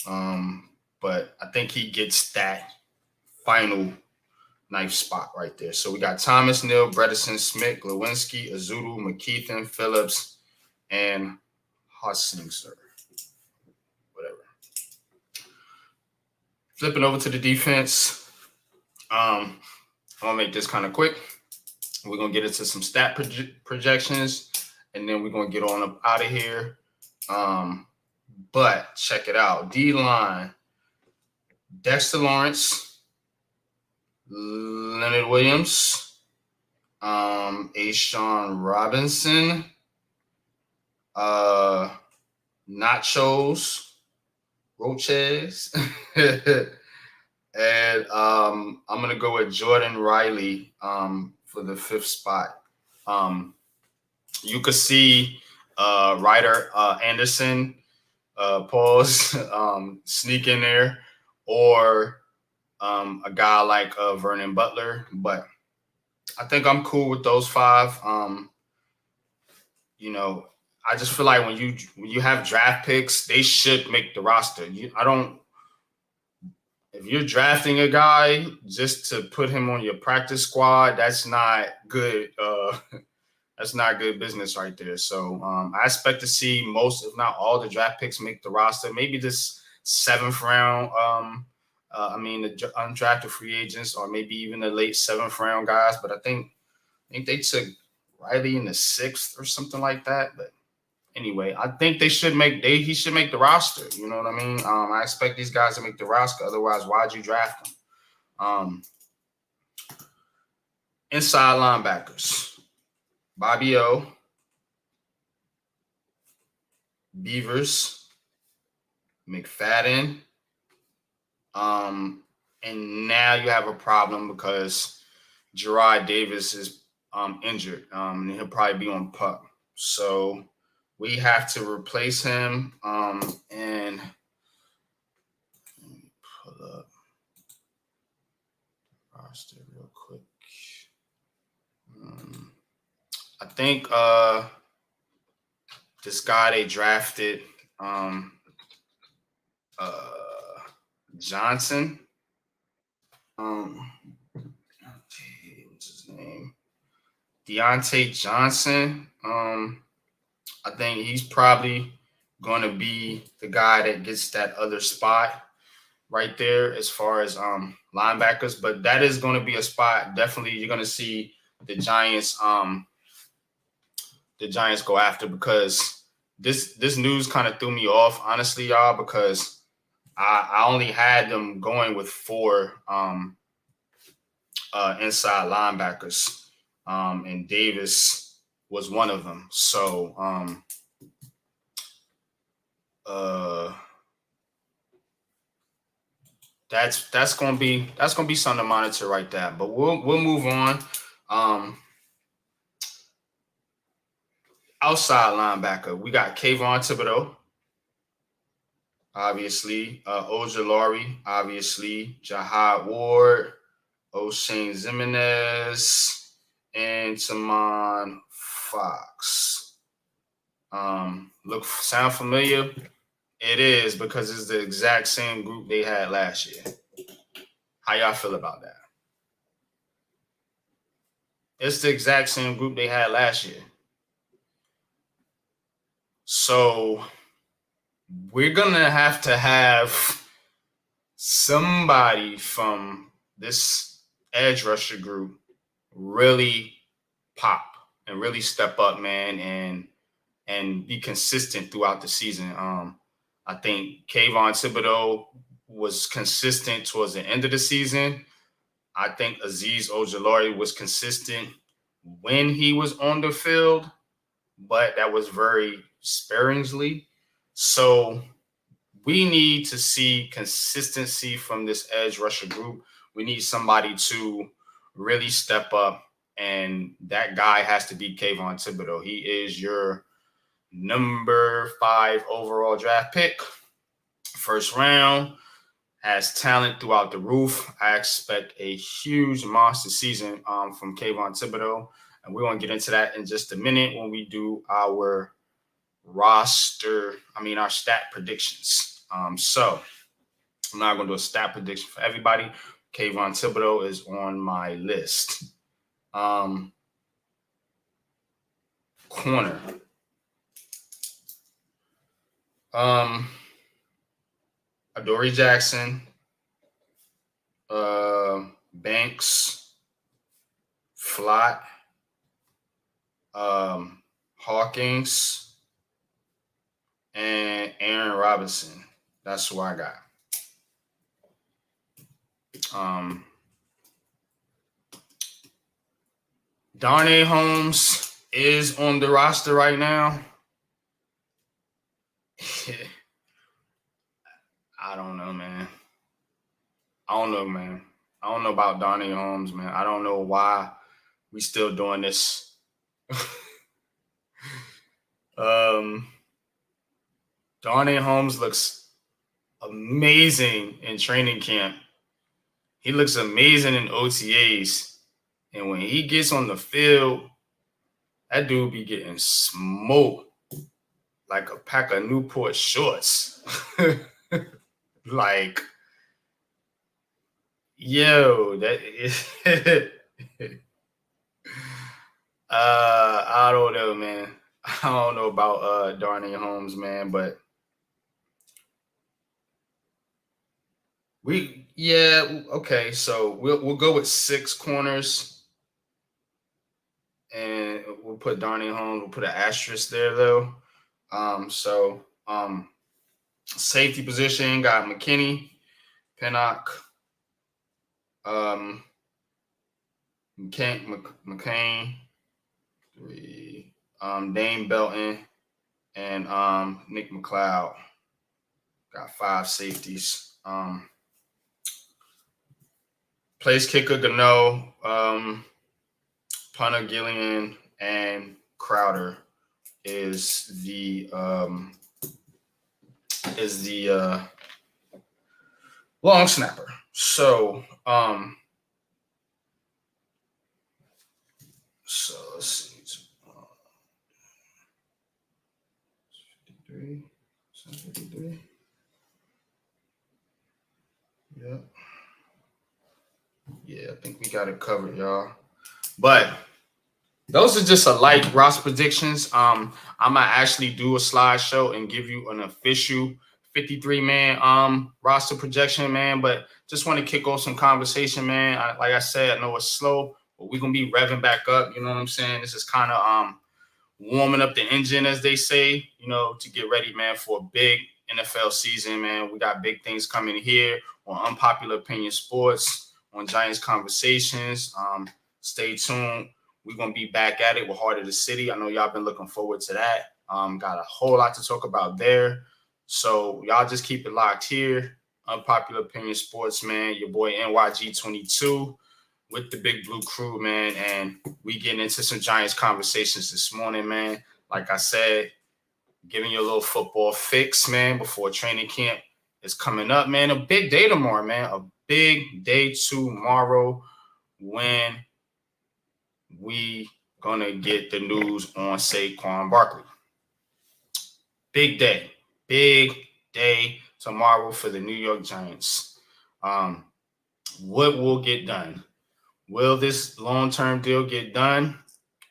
but I think he gets that final 9th spot right there. So we got Thomas, Neal, Bredesen, Smith, Lewinsky, Azudu, McKeithen, Phillips, and Hossinger. Whatever. Flipping over to the defense. I'm going to make this kind of quick. We're going to get into some stat projections, and then we're going to get on up out of here. But check it out. D-line, Dexter Lawrence, Leonard Williams, Ashawn Robinson, Nachos, Roches. And I'm gonna go with Jordan Riley for the 5th spot. You could see Ryder Anderson, pause, sneak in there, or a guy like Vernon Butler. But I think I'm cool with those 5. You know, I just feel like when you have draft picks, they should make the roster. If you're drafting a guy just to put him on your practice squad, that's not good. That's not good business right there. So I expect to see most, if not all, the draft picks make the roster. Maybe this 7th round. The undrafted free agents, or maybe even the late 7th round guys. But I think they took Riley in the 6th or something like that. But anyway, I think he should make the roster. You know what I mean? I expect these guys to make the roster. Otherwise, why'd you draft them? Inside linebackers: Bobby O, Beavers, McFadden. And now you have a problem because Gerard Davis is injured. And he'll probably be on PUP. So we have to replace him. And let me pull up roster real quick. I think this guy they drafted, Johnson. What's his name? Deontay Johnson. I think he's probably going to be the guy that gets that other spot right there as far as linebackers. But that is going to be a spot. Definitely, you're going to see the Giants go after, because this news kind of threw me off, honestly, y'all, because I only had them going with 4 inside linebackers, and Davis was one of them. So that's gonna be something to monitor right there. But we'll move on. Outside linebacker, we got Kayvon Thibodeau, obviously, Ojulari, obviously, Jahad Ward, O'Shane Zimenez, and Tamon Fox. Sound familiar? It is, because it's the exact same group they had last year. How y'all feel about that? It's the exact same group they had last year. So we're going to have somebody from this edge rusher group really pop and really step up, man, and be consistent throughout the season. I think Kayvon Thibodeau was consistent towards the end of the season. I think Azeez Ojulari was consistent when he was on the field, but that was very sparingly. So we need to see consistency from this edge rusher group. We need somebody to really step up, and that guy has to be Kayvon Thibodeau. He is your number 5 overall draft pick, 1st round, has talent throughout the roof. I expect a huge monster season from Kayvon Thibodeau, and we're going to get into that in just a minute when we do our our stat predictions. So I'm not going to do a stat prediction for everybody. Kayvon Thibodeau is on my list. Corner. Adoree Jackson, Banks, Flott, Hawkins, and Aaron Robinson. That's who I got. Darnay Holmes is on the roster right now. I don't know, man. I don't know, man. I don't know about Darnay Holmes, man. I don't know why we still doing this. Darnay Holmes looks amazing in training camp. He looks amazing in OTAs. And when he gets on the field, that dude be getting smoked like a pack of Newport shorts. Like, yo, that is I don't know, man. I don't know about Darnay Holmes, man, but okay. So we'll go with 6 corners, and we'll put Darnay Holmes. We'll put an asterisk there, though. Safety position got McKinney, Pinnock, McCain, Dane Belton, and Nick McLeod. Got 5 safeties. Place kicker Gano, punter Gillian, and Crowder is the long snapper. So let's see. 53. Yep. Yeah, I think we got it covered, y'all. But those are just a light roster predictions. I might actually do a slideshow and give you an official 53-man roster projection, man. But just want to kick off some conversation, man. Like I said, I know it's slow, but we're gonna be revving back up. You know what I'm saying? This is kind of warming up the engine, as they say, to get ready, man, for a big NFL season, man. We got big things coming here on Unpopular Opinion Sports, on Giants Conversations. Stay tuned. We're going to be back at it with Heart of the City. I know y'all been looking forward to that. Got a whole lot to talk about there. So y'all just keep it locked here. Unpopular Opinion Sports, man. Your boy NYG22 with the Big Blue Crew, man. And we getting into some Giants conversations this morning, man. Like I said, giving you a little football fix, man, before training camp is coming up, man. A big day tomorrow, man. A big day tomorrow when we gonna get the news on Saquon Barkley. Big day tomorrow for the New York Giants. What will get done? Will this long-term deal get done?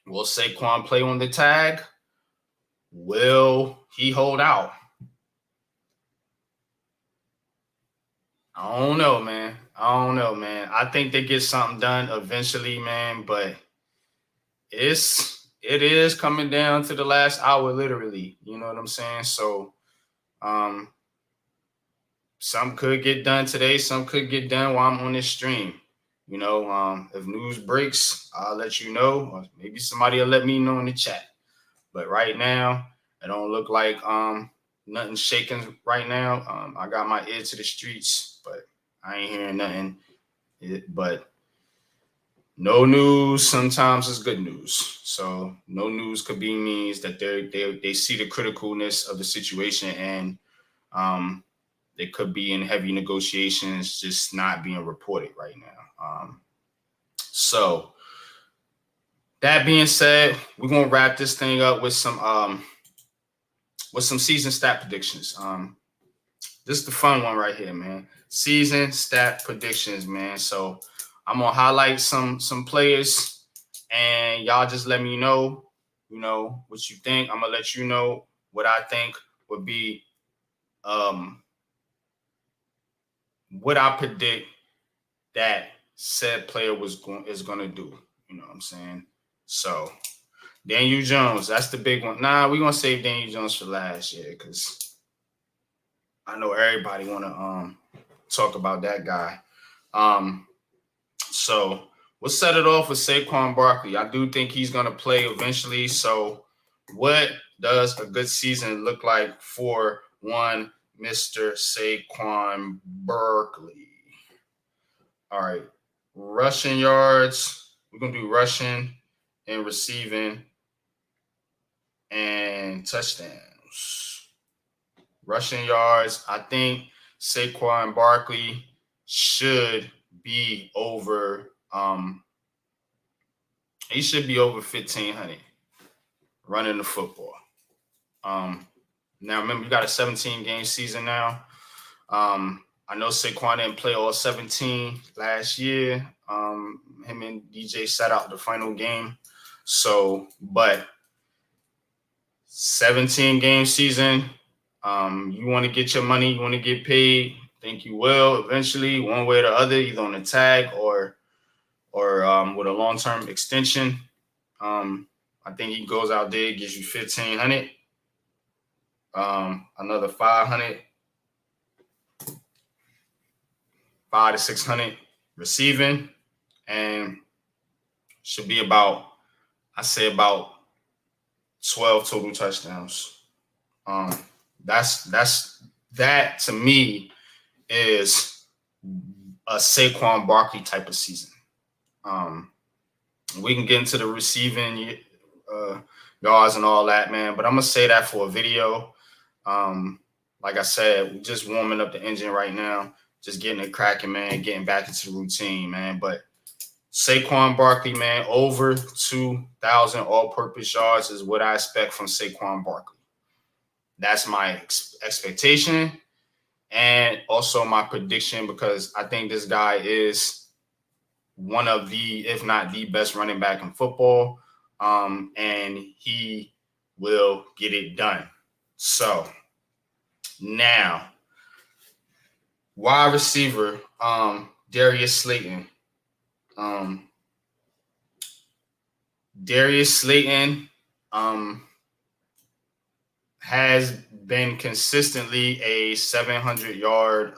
Will Saquon play on the tag? Will he hold out? I don't know, man. I think they get something done eventually, man, but it is coming down to the last hour, literally. You know what I'm saying? So some could get done today, some could get done while I'm on this stream. If news breaks, I'll let you know, or maybe somebody will let me know in the chat. But right now, it don't look like nothing's shaking right now. I got my ear to the streets, but I ain't hearing nothing. But no news sometimes is good news. So no news could be means that they see the criticalness of the situation, and they could be in heavy negotiations, just not being reported right now. So that being said, we're gonna wrap this thing up with some season stat predictions. This is the fun one right here, man. Season stat predictions, man. So I'm gonna highlight some players, and y'all just let me know, what you think. I'm gonna let you know what I think would be what I predict that said player is gonna do. You know what I'm saying? So Daniel Jones, that's the big one. Nah, we're gonna save Daniel Jones for last year because I know everybody wanna talk about that guy. So we'll set it off with Saquon Barkley. I do think he's gonna play eventually. So What does a good season look like for one Mr. Saquon Barkley? All right. Rushing yards. We're going to do rushing and receiving and touchdowns. Rushing yards. I think Saquon Barkley should be over he should be over 1,500 running the football. Now remember, you got a 17-game season now. I know Saquon didn't play all 17 last year. Him and DJ sat out the final game. So, but 17-game season, you want to get your money, you want to get paid. I think you will eventually, one way or the other, either on a tag or with a long-term extension. I think he goes out there, gives you 1,500, another 500, 500 to 600 receiving, and should be about 12 total touchdowns. That to me is a Saquon Barkley type of season. We can get into the receiving yards and all that, man, but I'm gonna say that for a video. Like I said, we're just warming up the engine right now, just getting it cracking, man, getting back into the routine, man. But Saquon Barkley, man, over 2,000 all-purpose yards is what I expect from Saquon Barkley. That's my expectation and also my prediction, because I think this guy is one of the, if not the best running back in football, and he will get it done. So now, wide receiver, Darius Slayton. Darius Slayton has been consistently a 700-yard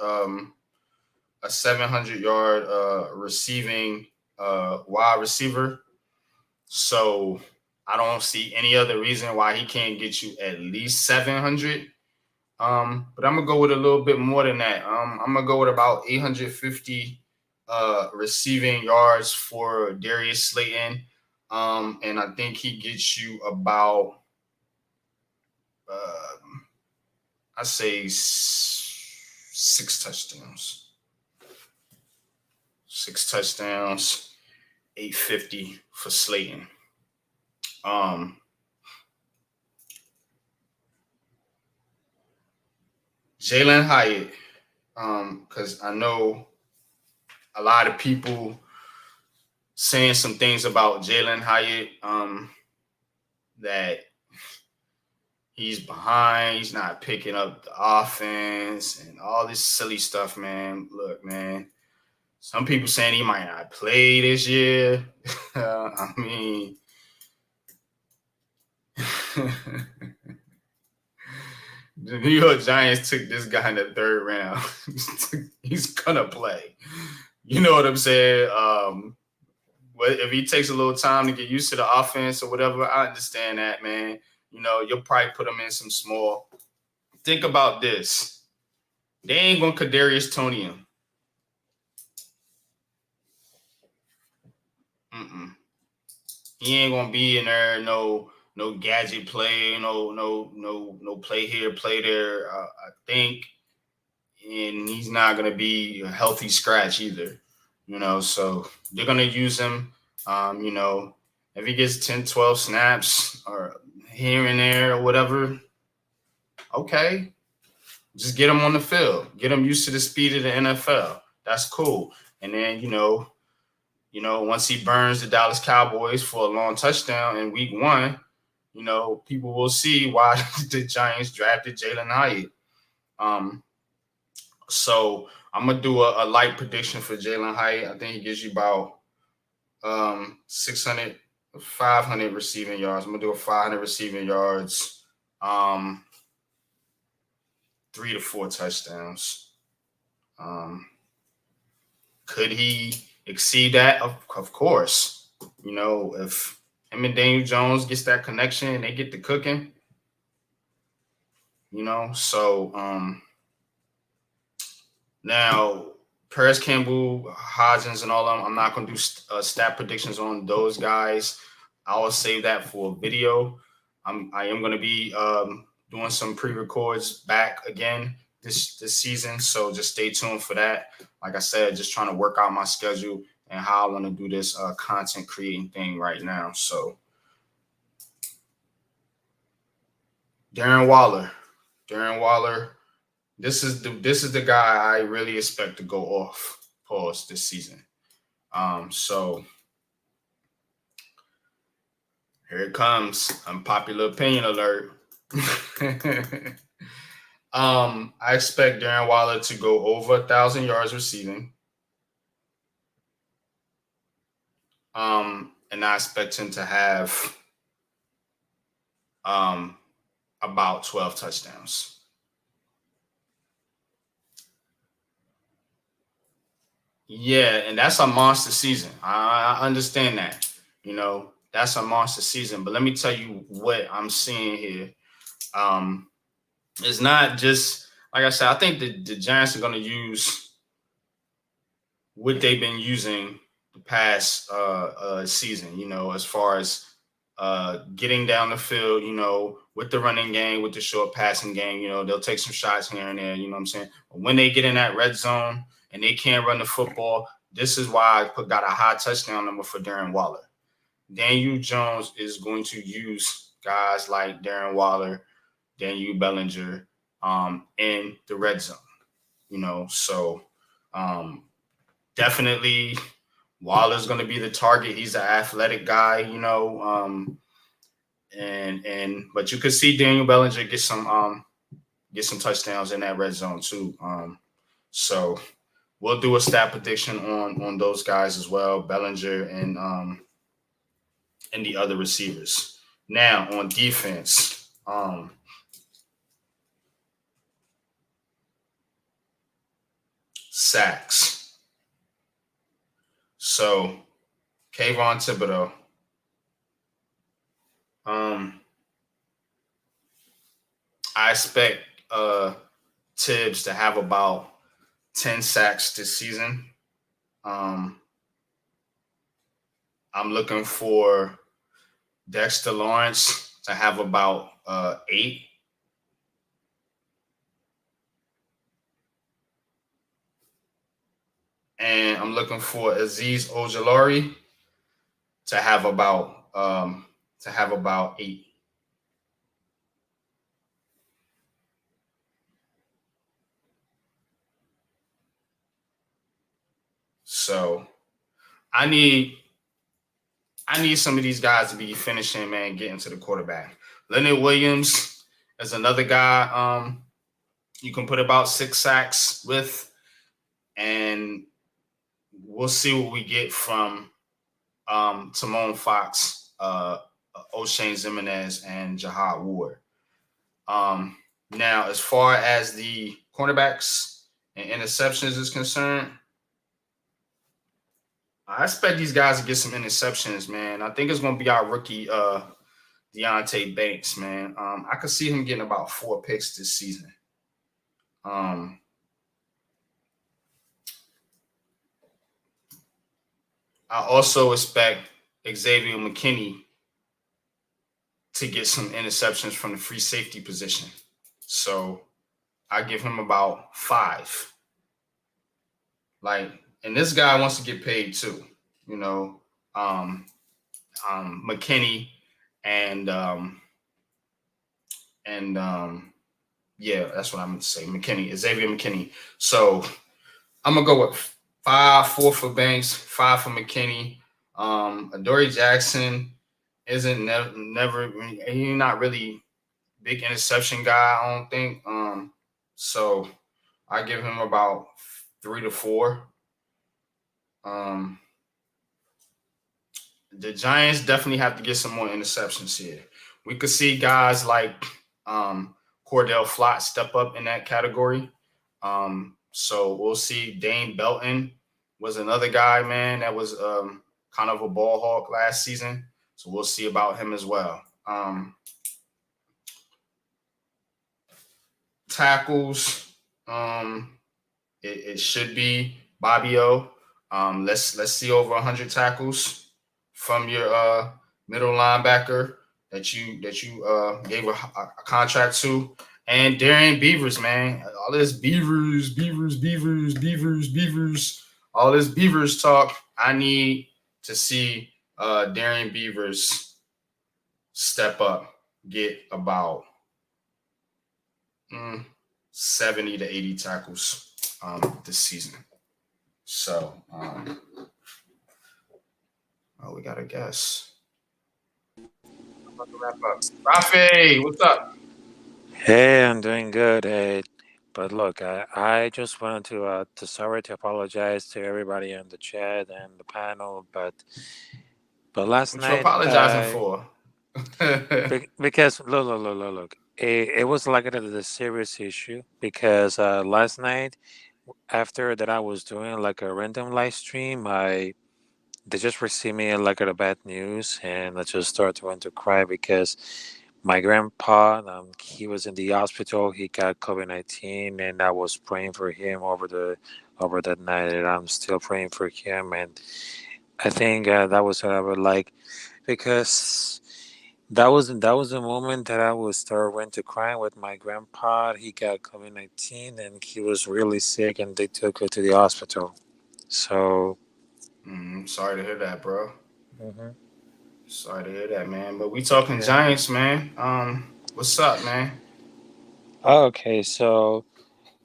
receiving wide receiver. So I don't see any other reason why he can't get you at least 700. But I'm gonna go with a little bit more than that. I'm gonna go with about 850 receiving yards for Darius Slayton. And I think he gets you about I say 6 touchdowns. 6 touchdowns, 850 for Slayton. Jalen Hyatt, because I know a lot of people saying some things about Jalen Hyatt, that he's behind, he's not picking up the offense and all this silly stuff, man. Look, man, some people saying he might not play this year. I mean, the New York Giants took this guy in the 3rd round. He's gonna play. You know what I'm saying? If he takes a little time to get used to the offense or whatever, I understand that, man. You know, you'll probably put him in some small. Think about this. They ain't going to Kadarius Toney him. He ain't going to be in there, no gadget play, no play here, play there, I think. And he's not going to be a healthy scratch either, you know. So they're going to use him, you know, if he gets 10, 12 snaps or here and there or whatever, okay. Just get him on the field. Get him used to the speed of the NFL. That's cool. And then, you know, once he burns the Dallas Cowboys for a long touchdown in week 1, you know, people will see why the Giants drafted Jalen Hyatt. So I'm going to do a light prediction for Jalen Hyatt. I think he gives you about 500 receiving yards. I'm going to do a 500 receiving yards, 3 to 4 touchdowns. Could he exceed that? Of course. You know, if him and Daniel Jones gets that connection and they get to cooking, So now Paris Campbell, Hodgins, and all of them, I'm not going to do stat predictions on those guys. I will save that for a video. I am going to be doing some pre-records back again this season, so just stay tuned for that. Like I said, just trying to work out my schedule and how I want to do this content creating thing right now. So Darren Waller. This is the guy I really expect to go off pause this season. So here it comes. Unpopular opinion alert. I expect Darren Waller to go over 1,000 yards receiving. And I expect him to have about 12 touchdowns. Yeah, and that's a monster season. I understand that. That's a monster season. But let me tell you what I'm seeing here. It's not just, like I said, I think the Giants are going to use what they've been using the past season, as far as getting down the field, with the running game, with the short passing game, they'll take some shots here and there, you know what I'm saying? But when they get in that red zone and they can't run the football, this is why I got a high touchdown number for Darren Waller. Daniel Jones is going to use guys like Darren Waller, Daniel Bellinger in the red zone, So definitely Waller's going to be the target. He's an athletic guy, but you could see Daniel Bellinger get some touchdowns in that red zone too. So we'll do a stat prediction on those guys as well, Bellinger and the other receivers. Now on defense, sacks. So Kayvon Thibodeau. I expect Tibbs to have about 10 sacks this season. I'm looking for Dexter Lawrence to have about 8. And I'm looking for Azeez Ojulari to have about 8. So I need some of these guys to be finishing, man, getting to the quarterback. Leonard Williams is another guy you can put about 6 sacks with, and we'll see what we get from Timon Fox, O'Shane Zimenez, and Jahad Ward. Now, as far as the cornerbacks and interceptions is concerned, I expect these guys to get some interceptions, man. I think it's going to be our rookie, Deontay Banks, man. I could see him getting about 4 picks this season. I also expect Xavier McKinney to get some interceptions from the free safety position. So I give him about 5. And this guy wants to get paid too, McKinney and yeah, that's what I'm going to say. Xavier McKinney. So I'm going to go with 4 for Banks, 5 for McKinney. Adoree Jackson isn't never he's not really big interception guy, I don't think. So I give him about 3 to 4. The Giants definitely have to get some more interceptions here. We could see guys like Cordell Flott step up in that category. So we'll see. Dane Belton was another guy, man, that was kind of a ball hawk last season. So we'll see about him as well. Tackles, it should be Bobby O. Let's see over 100 tackles from your middle linebacker that you gave a contract to, and Darian Beavers, man. All this Beavers, all this Beavers talk. I need to see Darian Beavers step up, get about mm, 70 to 80 tackles this season. So, oh, we got a guess. I'm about to wrap up. Rafi, what's up? Hey, I'm doing good. Hey, but look, I just wanted to sorry to apologize to everybody in the chat and the panel, but last What you night apologizing for? Mm, because look, it was like a serious issue because last night after that I was doing like a random live stream, I they just received me like a bad news and I just started want to cry because my grandpa, he was in the hospital. He got COVID-19, and I was praying for him over that night, and I'm still praying for him. And I think that was what I would like because that was the moment that I was start went to crying with my grandpa. He got COVID-19, and he was really sick, and they took him to the hospital. So. sorry to hear that, bro. Mhm. Sorry to hear that, man. But we talking Yeah. Giants, man. What's up, man? Okay, so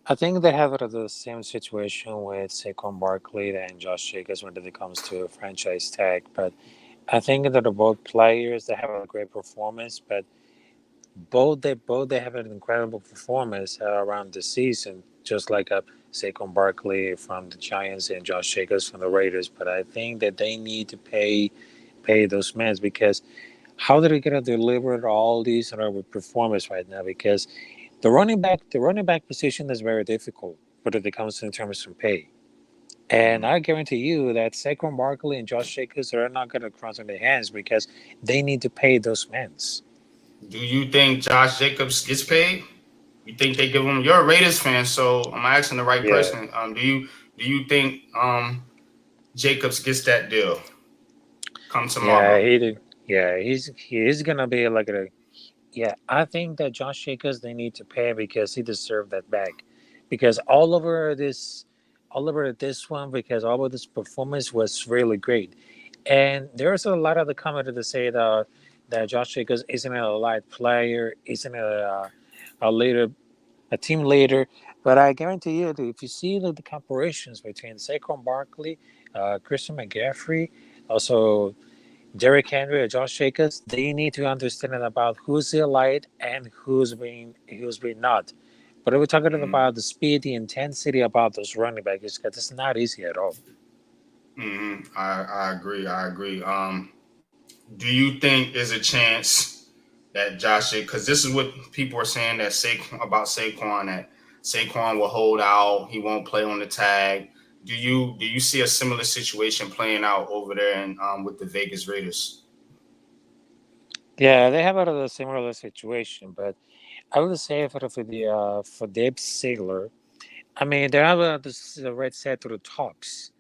I think they have the same situation with Saquon Barkley and Josh Jacobs when it comes to franchise tag. But I think that they're both players that have a great performance, but both they have an incredible performance around the season, just like Saquon Barkley from the Giants and Josh Jacobs from the Raiders. But I think that they need to pay those men because how are they gonna deliver all these performance right now? Because the running back position is very difficult, but if it comes in terms of pay. And Mm. I guarantee you that Saquon Barkley and Josh Jacobs are not going to cross on their hands because they need to pay those men. Do you think Josh Jacobs gets paid? You think they give him? You're a Raiders fan, so I'm asking the right Yeah, person. Do you think Jacobs gets that deal come yeah, tomorrow? he's gonna be like a yeah. I think that Josh Jacobs they need to pay because he deserved that bag, because all over this one because all of this performance was really great. And there's a lot of the comment that say that Josh Jacobs isn't a light player, isn't a leader, a team leader. But I guarantee you, that if you see the comparisons between Saquon Barkley, Christian McCaffrey, also Derrick Henry or Josh Jacobs, they need to understand about who's the light and who's being not. But we're talking Mm-hmm. about the speed, the intensity about those running backs, because it's not easy at all. I agree. I agree. Do you think there's a chance that Josh, because this is what people are saying that Saquon, that Saquon will hold out, he won't play on the tag. Do you see a similar situation playing out over there and with the Vegas Raiders? Yeah, they have a similar situation, but I would say for Dave Ziegler, I mean they have the red set to the talks,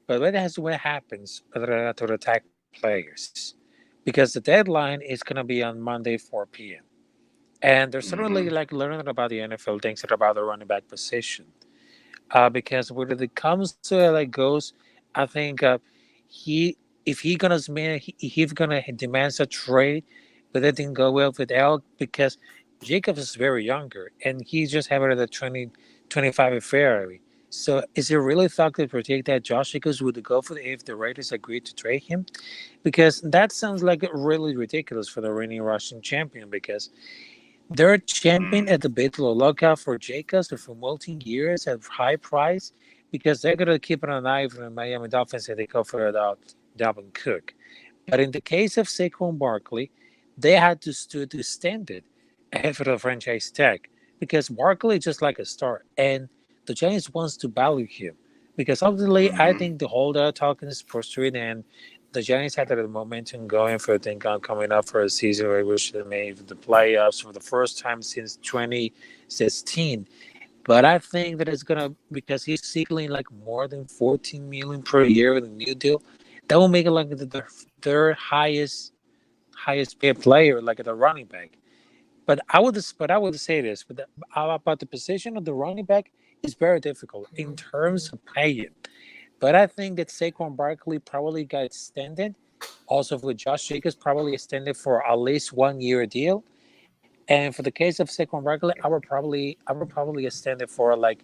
but what happens to the tag players, because the deadline is gonna be on Monday 4 p.m. And they're certainly Mm-hmm. like learning about the NFL things about the running back position. Because when it comes to like goes, I think he if he gonna demand he's gonna demands a trade, but that didn't go well with Elk because Jacobs is very younger and he's just having the 2025 in February. So is it really thought to predict that Josh Jacobs would go for if the Raiders agreed to trade him? Because that sounds like really ridiculous for the reigning Russian champion because they're champion at the Battle of Lookout for Jacobs for multi years at high price because they're gonna keep an eye on the Miami Dolphins and they go for Dalvin Cook. But in the case of Saquon Barkley, they had to stand it ahead for the franchise tag because Barkley is just like a star and the Giants wants to value him. Because obviously I Mm-hmm. think the whole talking is frustrating and the Giants had the momentum going for, I think, coming up for a season where we should have made the playoffs for the first time since 2016. But I think that it's gonna, because he's seeking like more than 14 million per year with a new deal. That will make it like the third highest paid player, like at the running back. But I would say this, about the position of the running back is very difficult in terms of paying. But I think that Saquon Barkley probably got extended. Also, with Josh Jacobs, probably extended for at least 1 year deal. And for the case of Saquon Barkley, I would probably extend it for like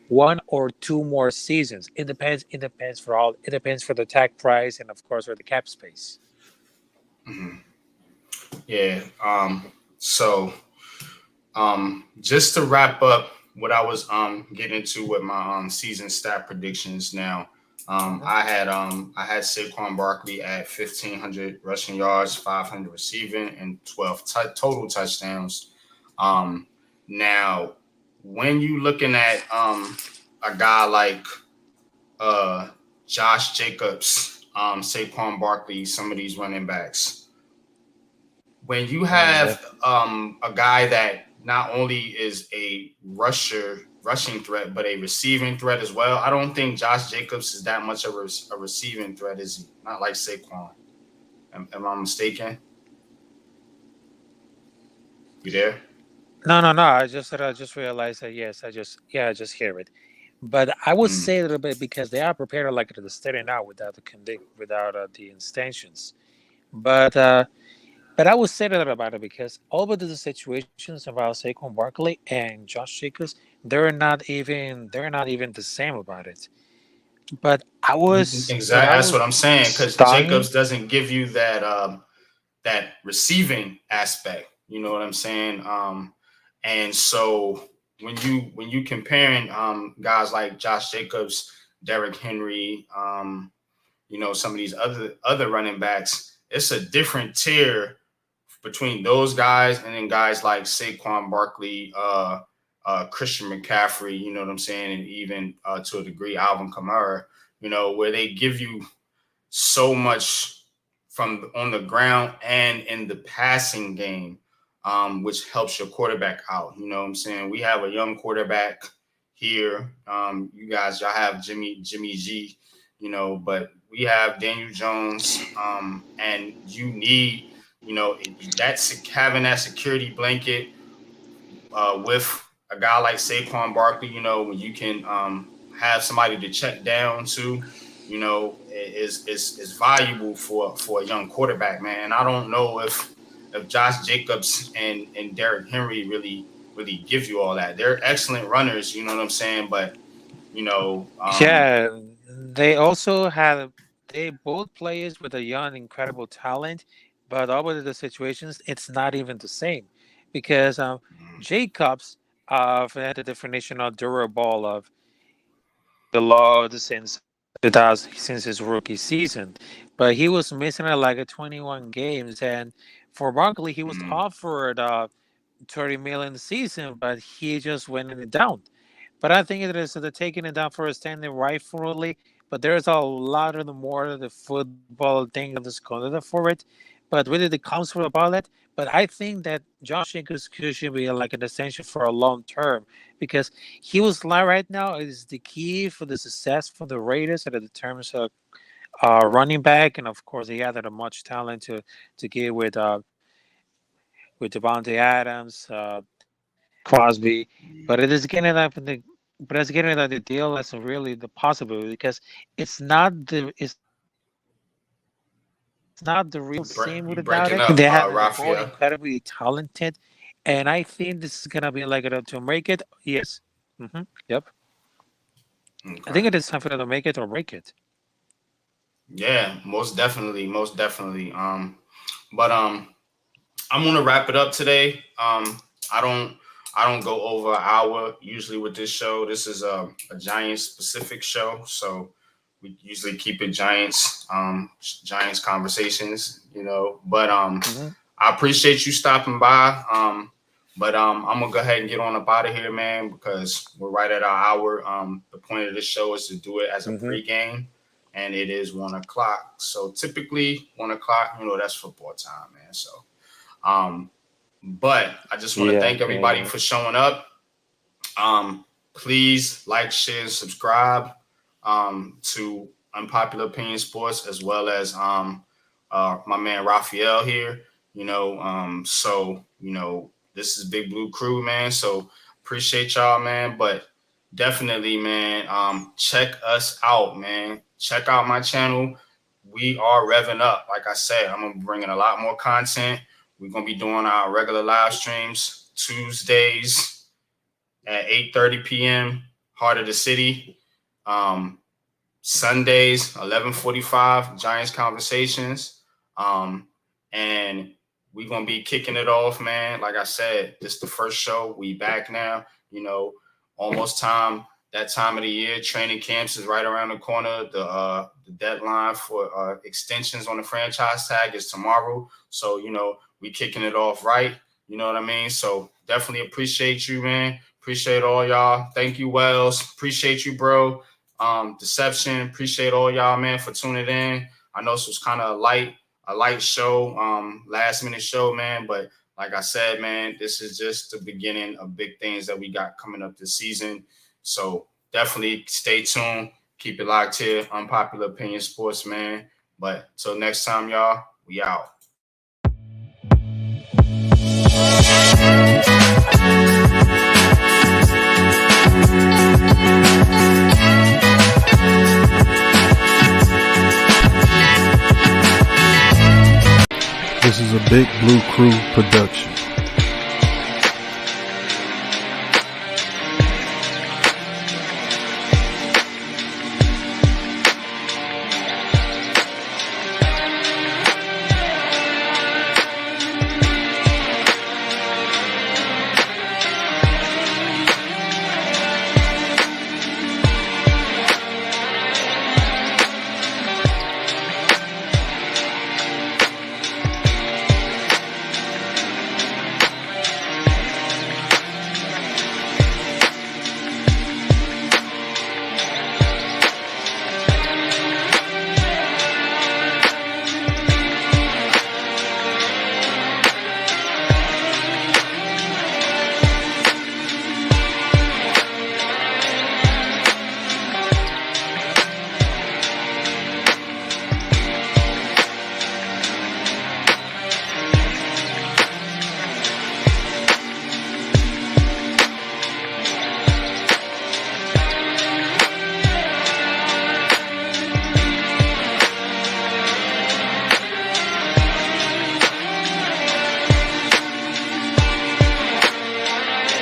one or two more seasons. It depends. It depends for all. It depends for the tag price and of course for the cap space. Mhm. Yeah. So just to wrap up what I was getting into with my season stat predictions now. Mhm. I had Saquon Barkley at 1,500 rushing yards, 500 receiving, and 12 total touchdowns. Um, Now, when you looking at a guy like uh, Josh Jacobs, Saquon Barkley, some of these running backs, when you Yep. have a guy that not only is a rushing threat, but a receiving threat as well, I don't think Josh Jacobs is that much of a receiving threat, is he? Not like Saquon. Am I mistaken? You there? No, no, no. I just realized that. Yes, I just hear it. But I would Mm. say a little bit because they are prepared like the starting out without without the extensions. But uh, but I would say that about it because all of the situations about Saquon Barkley and Josh Jacobs, they're not even the same about it. But Exactly. I That's was what I'm saying. Because stung. Jacobs doesn't give you that receiving aspect. You know what I'm saying? And so when you comparing guys like Josh Jacobs, Derrick Henry, some of these other running backs, it's a different tier between those guys and then guys like Saquon Barkley, Christian McCaffrey. You know what I'm saying, and even to a degree Alvin Kamara. Where they give you so much from on the ground and in the passing game, which helps your quarterback out. You know what I'm saying? We have a young quarterback here. You guys, y'all have Jimmy G, but we have Daniel Jones, and you need, that's having that security blanket with a guy like Saquon Barkley, when you can have somebody to check down to, is valuable for a young quarterback, man. And I don't know if Josh Jacobs and Derrick Henry really give you all that. They're excellent runners, you know what I'm saying? But you know, um, Yeah, they also had they both players with a young, incredible talent, but over the situations, it's not even the same, because Jacobs had the definition of durable of beloved since his rookie season, but he was missing like a 21 games, and for Barkley, he was mm, offered 30 million a season, but he just went it down. But I think it is they're taking it down for a standing rightfully. But there's a lot of the more of the football thing that is going for it. But really, the comes for about it. But I think that Josh Jacobs should be like an essential for a long term because he was like right now is the key for the success for the Raiders at the terms of running back, and of course he added a much talent to give with Devontae Adams, Crosby, but it is getting up in the but it's getting that the deal is really the possibility because it's not the real team without it. They have the ball you breaking incredibly up, talented, Raphael. and I think this is gonna be like to make it. Yes. Yep. I think it is time Okay. for them to make it or break it. Yeah, most definitely, most definitely. But I'm gonna wrap it up today. I don't I don't go over an hour usually with this show. This is a Giants specific show, so we usually keep it Giants conversations, But Hmm. I appreciate you stopping by. But I'm gonna go ahead and get on up out of here, man, because we're right at our hour. The point of this show is to do it as a Hmm. pregame. and it is 1 o'clock. So typically 1 o'clock, that's football time, man. So, but I just want to thank everybody for showing up. Please like, share, subscribe to Unpopular Opinion Sports, as well as my man Raphael here. So this is Big Blue Crew, man. So appreciate y'all, man. But definitely, man, check us out, man. Check out my channel. We are revving up. Like I said, I'm gonna be bringing a lot more content. We're gonna be doing our regular live streams Tuesdays at 8:30 p.m. Heart of the City. Sundays 11:45 Giants Conversations. And we're gonna be kicking it off, man. Like I said, this is the first show. We back now. Almost that time of the year. Training camps is right around the corner. The deadline for extensions on the franchise tag is tomorrow. So, we kicking it off right. You know what I mean? So definitely appreciate you, man. Appreciate all y'all. Thank you, Wells. Appreciate you, bro. Deception. Appreciate all y'all, man, for tuning in. I know this was kind of a light show, last minute show, man. But like I said, man, this is just the beginning of big things that we got coming up this season. So definitely stay tuned. Keep it locked here. Unpopular Opinion Sports, man. But till next time, y'all, we out. This is a Big Blue Crew production.